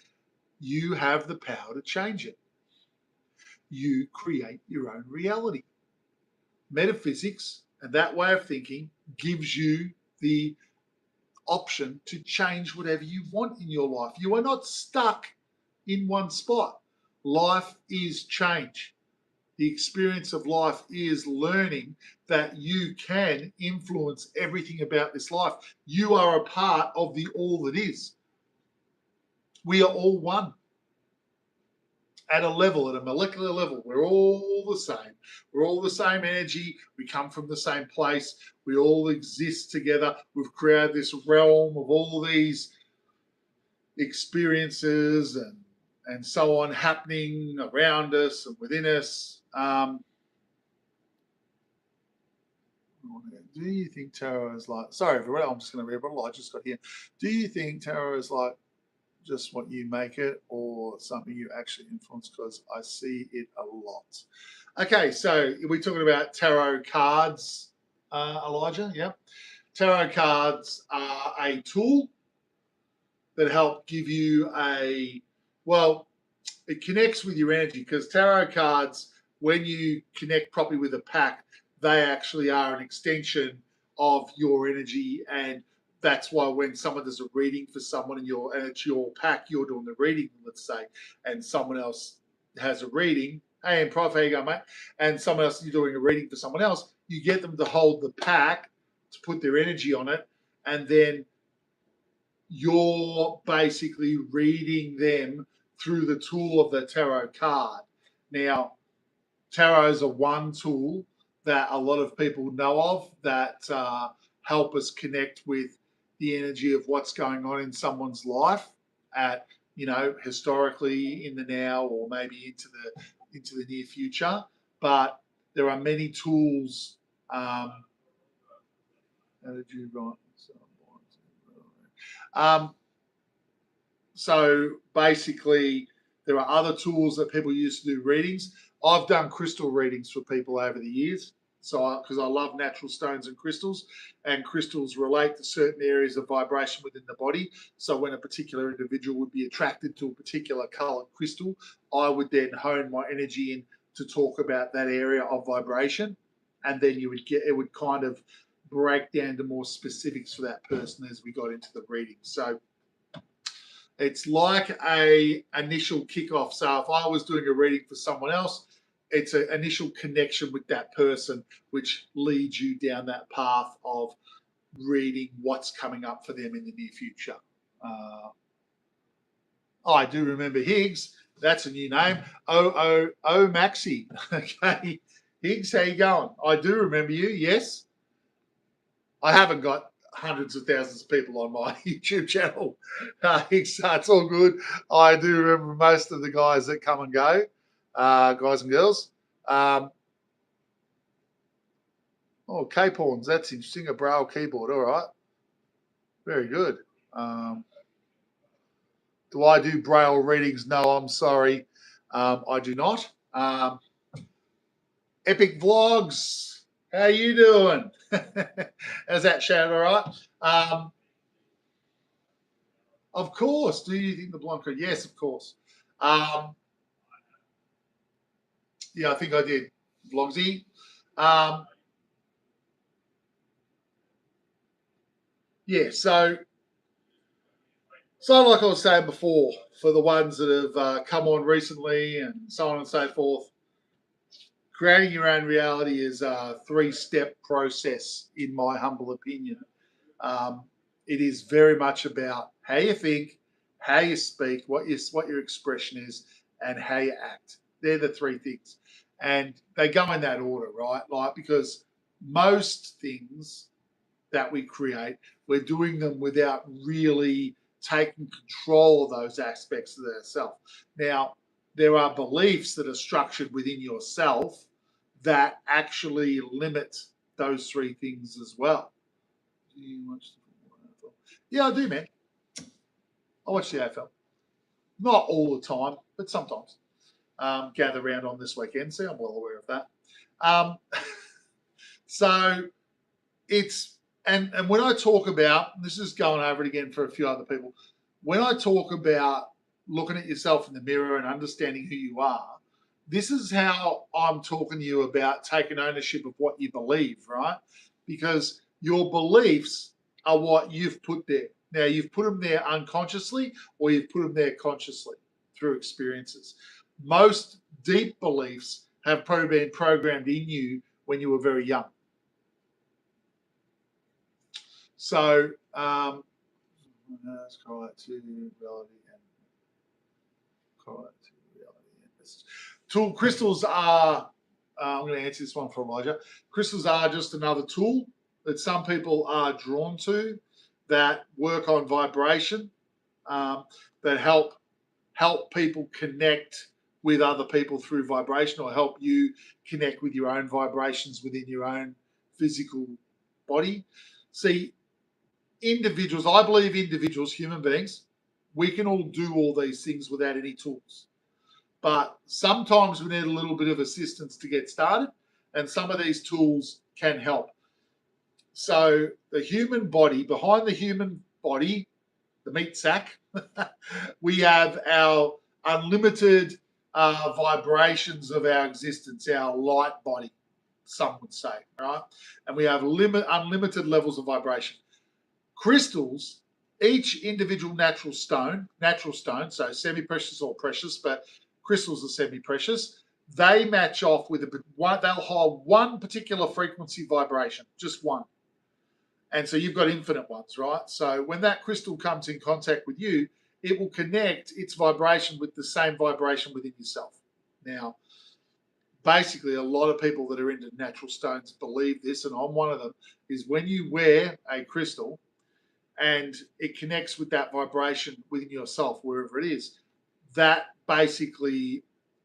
You have the power to change it. You create your own reality. Metaphysics and that way of thinking gives you the option to change whatever you want in your life. You are not stuck in one spot. Life is change. The experience of life is learning that you can influence everything about this life. You are a part of the all that is. We are all one. At a level, at a molecular level, we're all the same. We're all the same energy. We come from the same place. We all exist together. We've created this realm of all these experiences and so on happening around us and within us. Do you think tarot is like, sorry everyone, I'm just going to read what I just got here. Do you think tarot is like just what you make it or something you actually influence? Because I see it a lot. Okay, so we're talking about tarot cards, Elijah. Yeah. Tarot cards are a tool that help give you it connects with your energy, because tarot cards, when you connect properly with a pack, they actually are an extension of your energy. And that's why when someone does a reading for someone and it's your pack, you're doing the reading, let's say, and someone else has a reading. Hey, and Prof, how you going, mate? And someone else, you're doing a reading for someone else, you get them to hold the pack to put their energy on it, and then you're basically reading them through the tool of the tarot card. Now, tarot is a one tool that a lot of people know of that help us connect with the energy of what's going on in someone's life at, historically in the now or maybe into the near future. But there are many tools. How did you write? So basically, there are other tools that people use to do readings. I've done crystal readings for people over the years, because I love natural stones and crystals relate to certain areas of vibration within the body. So when a particular individual would be attracted to a particular coloured crystal, I would then hone my energy in to talk about that area of vibration, and then it would kind of break down to more specifics for that person as we got into the reading. So it's like a initial kickoff. So if I was doing a reading for someone else, it's an initial connection with that person, which leads you down that path of reading what's coming up for them in the near future. I do remember Higgs. That's a new name. O Maxi. Okay. Higgs, how you going? I do remember you, yes. I haven't got hundreds of thousands of people on my YouTube channel. It's all good. I do remember most of the guys that come and go, guys and girls. Cape horns, that's interesting. A Braille keyboard, all right. Very good. Do I do Braille readings? No, I'm sorry. I do not. Epic Vlogs, how you doing? How's that, Sharon? All right. Of course. Do you think the blonde code? Yes, of course. Yeah, I think I did. Vlogsy. Yeah, so like I was saying before, for the ones that have come on recently and so on and so forth, creating your own reality is a three-step process, in my humble opinion. It is very much about how you think, how you speak, what your expression is, and how you act. They're the three things, and they go in that order, right? Like, because most things that we create, we're doing them without really taking control of those aspects of ourselves. Now, there are beliefs that are structured within yourself that actually limit those three things as well. Do you watch the AFL? Yeah, I do, man. I watch the AFL. Not all the time, but sometimes. gather round on this weekend. See, I'm well aware of that. So it's, and when I talk about, this is going over it again for a few other people, when I talk about looking at yourself in the mirror and understanding who you are, this is how I'm talking to you about taking ownership of what you believe, right? Because your beliefs are what you've put there. Now, you've put them there unconsciously or you've put them there consciously through experiences. Most deep beliefs have probably been programmed in you when you were very young. So, let's correlate to reality and correlate to reality. Crystals are, I'm going to answer this one for Elijah. Crystals are just another tool that some people are drawn to that work on vibration, that help people connect with other people through vibration, or help you connect with your own vibrations within your own physical body. See, individuals, I believe individuals, human beings, we can all do all these things without any tools. But sometimes we need a little bit of assistance to get started, and some of these tools can help. So the human body, behind the human body, the meat sack, we have our unlimited vibrations of our existence, our light body, some would say, right? And we have unlimited levels of vibration. Crystals, each individual natural stone, so semi-precious or precious, but crystals are semi-precious, they match off with they'll hold one particular frequency vibration, just one. And so you've got infinite ones, right? So when that crystal comes in contact with you, it will connect its vibration with the same vibration within yourself. Now, basically, a lot of people that are into natural stones believe this, and I'm one of them, is when you wear a crystal and it connects with that vibration within yourself, wherever it is, that basically,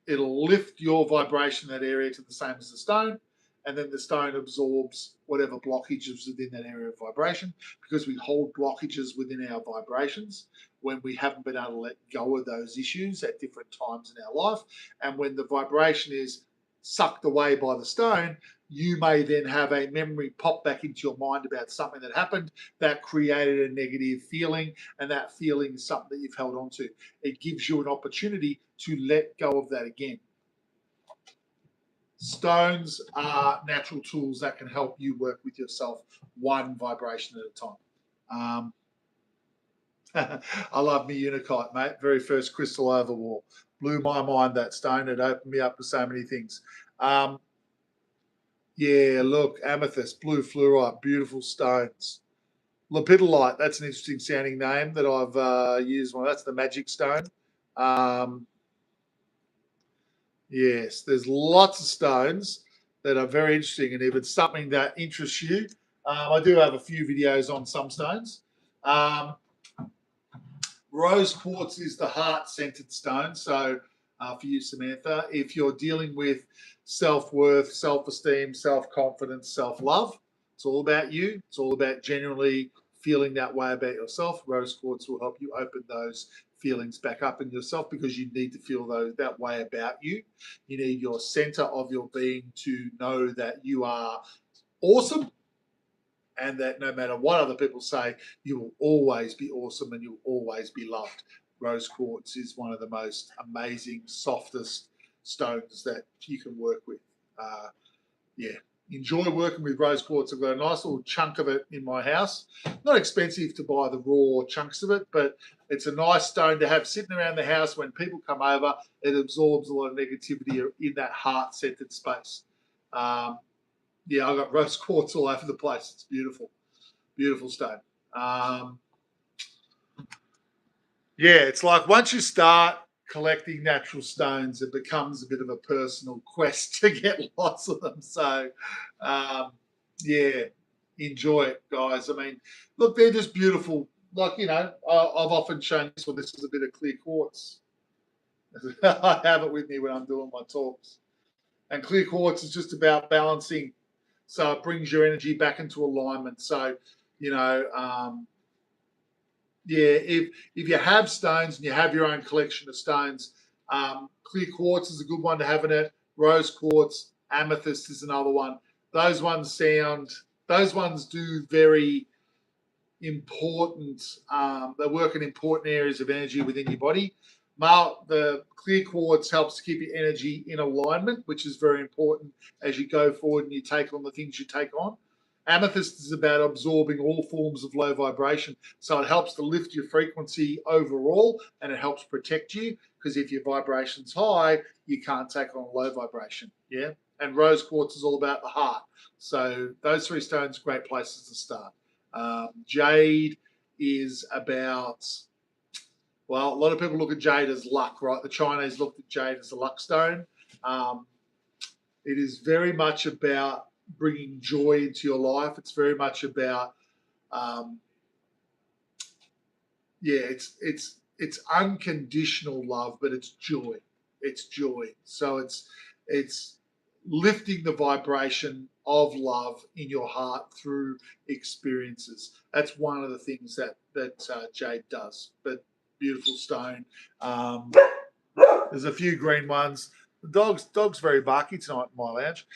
it'll lift your vibration in that area to the same as the stone, and then the stone absorbs whatever blockages within that area of vibration, because we hold blockages within our vibrations when we haven't been able to let go of those issues at different times in our life. And when the vibration is sucked away by the stone, you may then have a memory pop back into your mind about something that happened that created a negative feeling, and that feeling is something that you've held on to. It gives you an opportunity to let go of that again. Stones are natural tools that can help you work with yourself one vibration at a time. I love me Unakite, mate. Very first crystal I ever wore. Blew my mind, that stone. It opened me up to so many things. Yeah, look, amethyst, blue fluorite, beautiful stones. Lepidolite, that's an interesting sounding name that I've used. Well, that's the magic stone. Yes, there's lots of stones that are very interesting, and if it's something that interests you, I do have a few videos on some stones. Rose quartz is the heart-centered stone. So for you, Samantha, if you're dealing with self-worth, self-esteem, self-confidence, self-love, it's all about you. It's all about genuinely feeling that way about yourself. Rose quartz will help you open those feelings back up in yourself, because you need to feel that way about you. You need your center of your being to know that you are awesome, and that no matter what other people say, you will always be awesome and you'll always be loved. Rose quartz is one of the most amazing, softest stones that you can work with. Yeah, enjoy working with rose quartz. I've got a nice little chunk of it in my house. Not expensive to buy the raw chunks of it, but it's a nice stone to have sitting around the house when people come over. It absorbs a lot of negativity in that heart-centered space. Yeah, I've got rose quartz all over the place. It's beautiful, beautiful stone. Yeah, it's like once you start collecting natural stones, it becomes a bit of a personal quest to get lots of them. So, yeah, enjoy it, guys. I mean, look, they're just beautiful. Like, you know, I've often shown this one. This is a bit of clear quartz. I have it with me when I'm doing my talks. And clear quartz is just about balancing. So it brings your energy back into alignment. So, you know, yeah, if you have stones and you have your own collection of stones, Clear quartz is a good one to have in it. Rose quartz, amethyst is another one. Those ones do very important, they work in important areas of energy within your body. The clear quartz helps to keep your energy in alignment, which is very important as you go forward and you take on the things you take on. Amethyst is about absorbing all forms of low vibration. So it helps to lift your frequency overall, and it helps protect you, because if your vibration's high, you can't take on low vibration. Yeah. And rose quartz is all about the heart. So those three stones, great places to start. Jade is about, well, a lot of people look at jade as luck, right? The Chinese looked at jade as a luck stone. It is very much about bringing joy into your life. It's very much about, it's unconditional love, but it's joy. It's joy. So it's lifting the vibration of love in your heart through experiences. That's one of the things that jade does. But beautiful stone. There's a few green ones. The dog's very barky tonight in my lounge.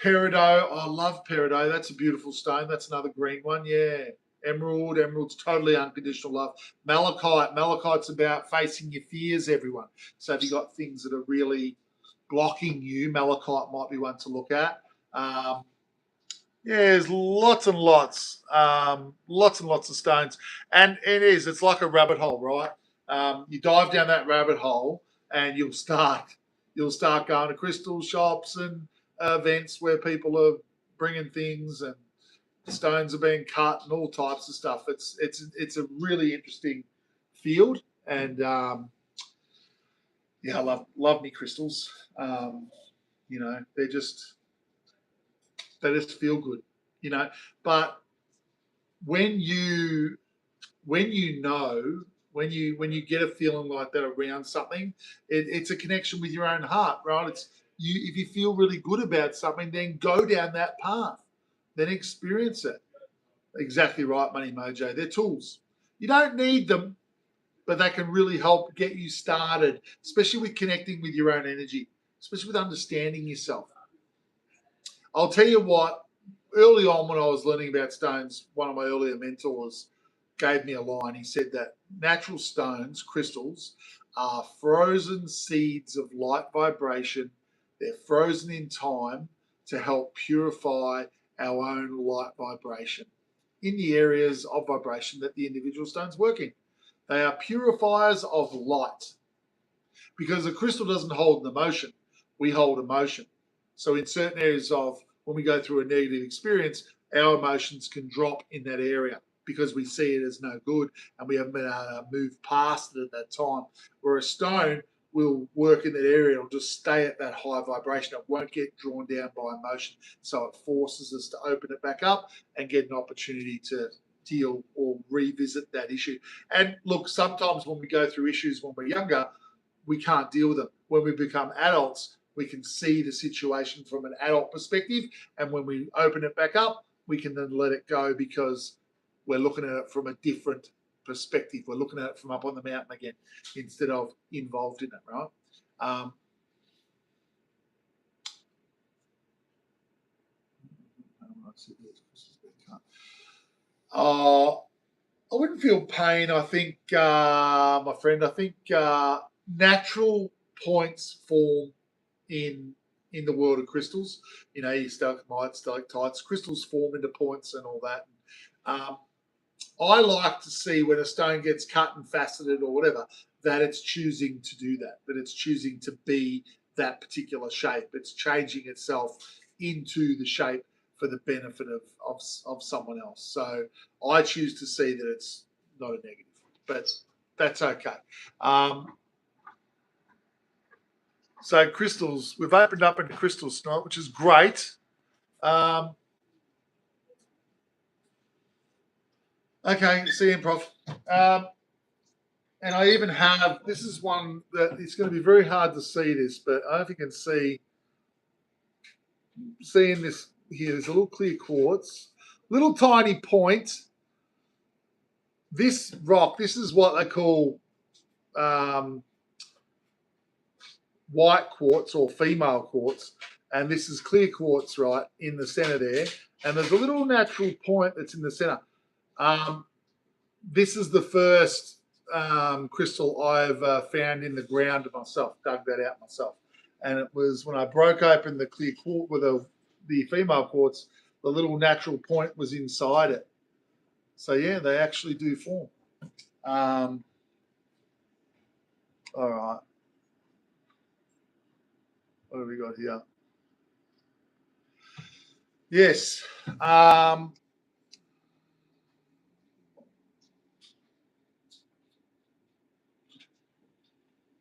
Peridot, I love peridot. That's a beautiful stone. That's another green one. Yeah. Emerald's totally unconditional love. Malachite's about facing your fears, everyone. So if you've got things that are really blocking you, malachite might be one to look at. There's lots and lots of stones. And it's like a rabbit hole, right? You dive down that rabbit hole and you'll start going to crystal shops and events where people are bringing things and stones are being cut and all types of stuff. It's a really interesting field, and I love me crystals. They just feel good, But when you get a feeling like that around something, it's a connection with your own heart, right? If you feel really good about something, then go down that path, then experience it. Exactly right, Money Mojo. They're tools. You don't need them, but they can really help get you started, especially with connecting with your own energy, especially with understanding yourself. I'll tell you what, early on when I was learning about stones, one of my earlier mentors gave me a line. He said that natural stones, crystals, are frozen seeds of light vibration. They're frozen in time to help purify our own light vibration in the areas of vibration that the individual stones work in. They are purifiers of light, because a crystal doesn't hold an emotion. We hold emotion. So in certain areas of when we go through a negative experience, our emotions can drop in that area because we see it as no good and we haven't been able to move past it at that time. Where a stone will work in that area, it'll just stay at that high vibration. It won't get drawn down by emotion. So it forces us to open it back up and get an opportunity to deal or revisit that issue. And look, sometimes when we go through issues when we're younger, we can't deal with them. When we become adults, we can see the situation from an adult perspective. And when we open it back up, we can then let it go because we're looking at it from a different perspective. We're looking at it from up on the mountain again instead of involved in it, right? I wouldn't feel pain. I think, my friend, natural points form in the world of crystals. Your stalagmites, stalactites, crystals form into points and all that. I like to see when a stone gets cut and faceted or whatever, that it's choosing to do that it's choosing to be that particular shape. It's changing itself into the shape for the benefit of someone else. So I choose to see that it's not a negative, but that's okay. So crystals, we've opened up into crystals tonight, which is great. Okay, see you, Improv. And I even have, this is one that it's going to be very hard to see this, but I don't know if you can seeing this here. There's a little clear quartz, little tiny point. This rock, this is what they call white quartz or female quartz, and this is clear quartz, right, in the center there. And there's a little natural point that's in the center. This is the first crystal I've found in the ground myself, dug that out myself. And it was when I broke open the clear quartz with the female quartz, the little natural point was inside it. So yeah, they actually do form. All right. What have we got here? Yes.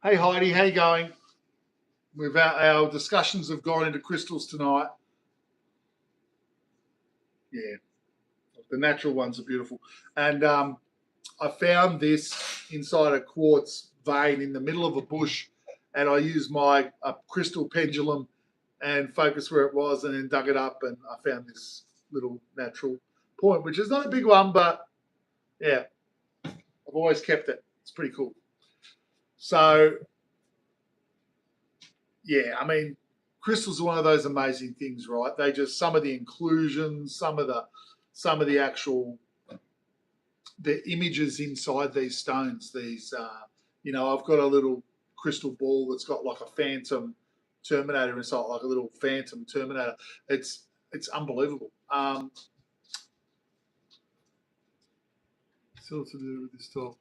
Hey Heidi, how you going? Our discussions have gone into crystals tonight. Yeah, the natural ones are beautiful. And I found this inside a quartz vein in the middle of a bush, and I used my crystal pendulum and focused where it was, and then dug it up, and I found this little natural point, which is not a big one, but yeah, I've always kept it. It's pretty cool. So yeah, I mean, crystals are one of those amazing things, right? They just, some of the inclusions, some of the actual the images inside these stones. These, I've got a little crystal ball that's got like a phantom terminator inside, like a little phantom terminator. It's unbelievable. Still to do with this talk.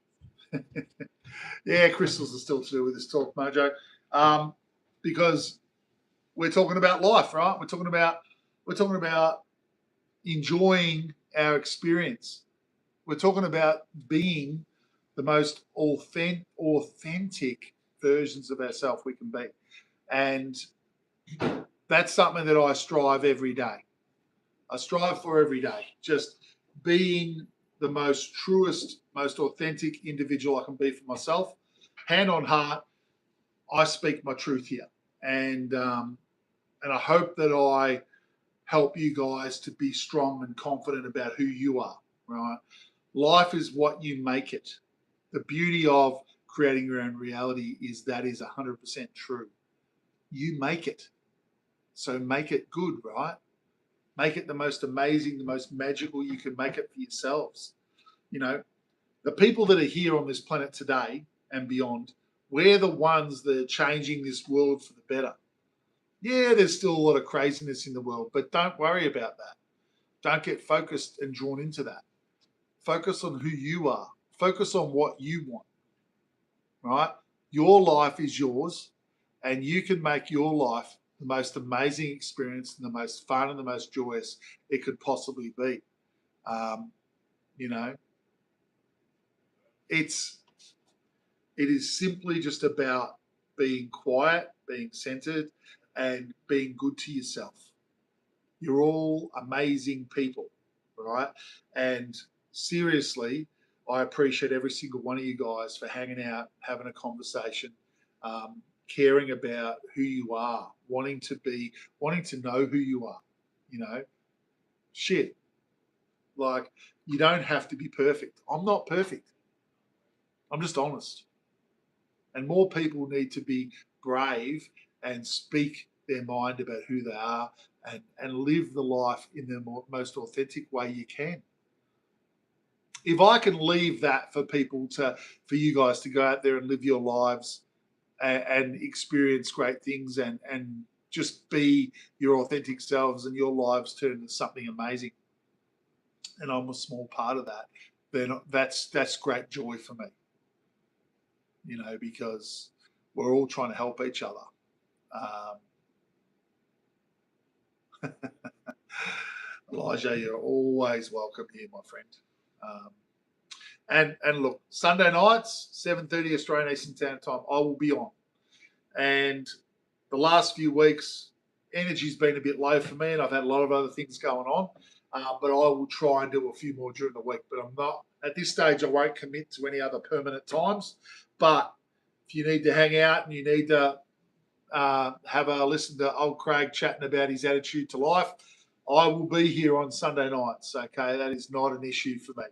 Yeah, crystals are still to do with this talk, Mojo. Because we're talking about life, right? We're talking about enjoying our experience. We're talking about being the most authentic versions of ourselves we can be. And that's something that I strive every day. I strive for every day, just being the most truest, most authentic individual I can be for myself. Hand on heart, I speak my truth here. And I hope that I help you guys to be strong and confident about who you are, right? Life is what you make it. The beauty of creating your own reality is that is 100% true. You make it. So make it good, right? Make it the most amazing, the most magical you can make it for yourselves. The people that are here on this planet today and beyond, we're the ones that are changing this world for the better. Yeah, there's still a lot of craziness in the world, but don't worry about that. Don't get focused and drawn into that. Focus on who you are. Focus on what you want, right? Your life is yours, and you can make your life the most amazing experience and the most fun and the most joyous it could possibly be. It is simply just about being quiet, being centered, and being good to yourself. You're all amazing people, right? And seriously, I appreciate every single one of you guys for hanging out, having a conversation, caring about who you are, wanting to know who you are. Shit. Like, you don't have to be perfect. I'm not perfect. I'm just honest. And more people need to be brave and speak their mind about who they are and live the life in the most authentic way you can. If I can leave that for you guys to go out there and live your lives and experience great things and just be your authentic selves and your lives turn into something amazing, and I'm a small part of that, then that's great joy for me. Because we're all trying to help each other. Elijah, you're always welcome here, my friend. And look, Sunday nights, 7:30 Australian Eastern Standard Time, I will be on. And the last few weeks, energy's been a bit low for me, and I've had a lot of other things going on. But I will try and do a few more during the week. But I'm not, at this stage, I won't commit to any other permanent times. But if you need to hang out and you need to have a listen to old Craig chatting about his attitude to life, I will be here on Sunday nights. Okay, that is not an issue for me.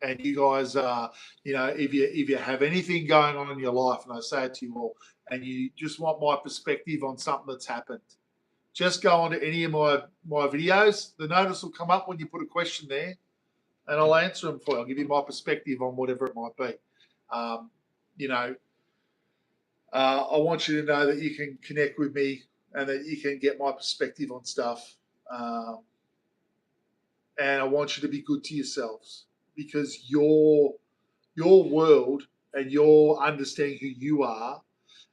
And you guys are, if you have anything going on in your life, and I say it to you all, and you just want my perspective on something that's happened, just go on to any of my videos. The notice will come up when you put a question there, and I'll answer them for you. I'll give you my perspective on whatever it might be. I want you to know that you can connect with me and that you can get my perspective on stuff. And I want you to be good to yourselves, because your world and your understanding who you are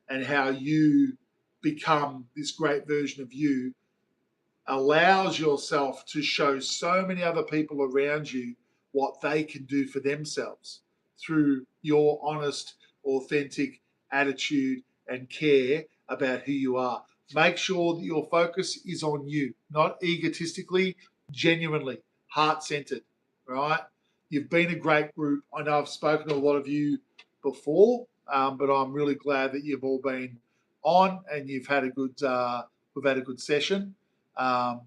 and how you become this great version of you allows yourself to show so many other people around you what they can do for themselves through your honest, authentic attitude and care about who you are. Make sure that your focus is on you, not egotistically, genuinely, heart-centered, right? You've been a great group. I know I've spoken to a lot of you before, but I'm really glad that you've all been on and you've had a good, we've had a good session. Yeah,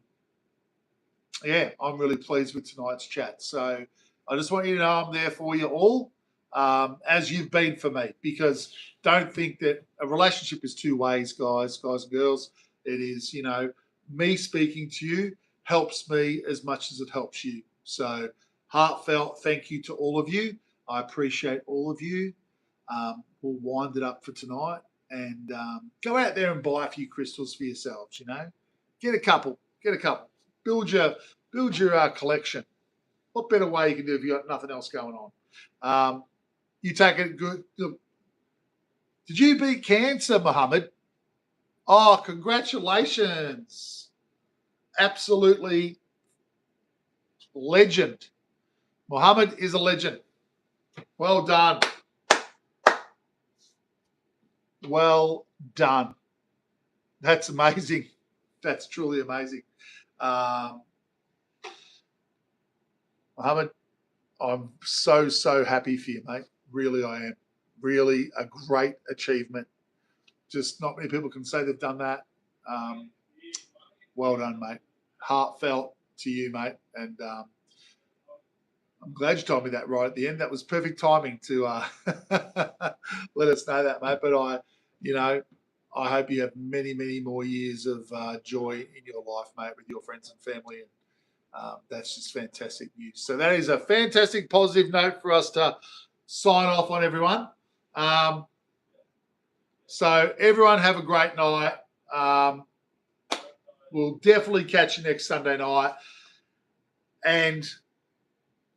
I'm really pleased with tonight's chat. So I just want you to know I'm there for you all, as you've been for me, because don't think that a relationship is two ways, guys and girls. It is, me speaking to you helps me as much as it helps you. So heartfelt thank you to all of you. I appreciate all of you. We'll wind it up for tonight and go out there and buy a few crystals for yourselves, Get a couple. Build your collection. What better way you can do if you got nothing else going on? You take it good. Look, did you beat cancer, Mohammed? Oh, congratulations. Absolutely legend. Mohammed is a legend. Well done. Well done. That's amazing. That's truly amazing. Mohammed, I'm so happy for you, mate. Really, I am. Really a great achievement. Just not many people can say they've done that. Well done, mate. Heartfelt to you, mate. And I'm glad you told me that right at the end. That was perfect timing to let us know that, mate. But I hope you have many more years of joy in your life, mate, with your friends and family. And that's just fantastic news. So that is a fantastic positive note for us to sign off on, everyone. So everyone have a great night. We'll definitely catch you next Sunday night. And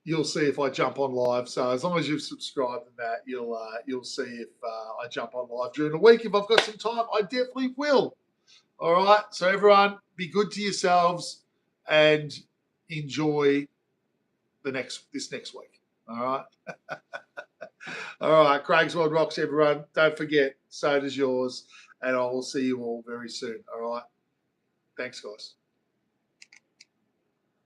you'll see if I jump on live. So as long as you've subscribed and that, you'll see if I jump on live during the week. If I've got some time, I definitely will. All right. So everyone, be good to yourselves and enjoy this next week. All right. All right. Craigsworldrocks, everyone. Don't forget, so does yours. And I will see you all very soon. All right. Thanks, guys.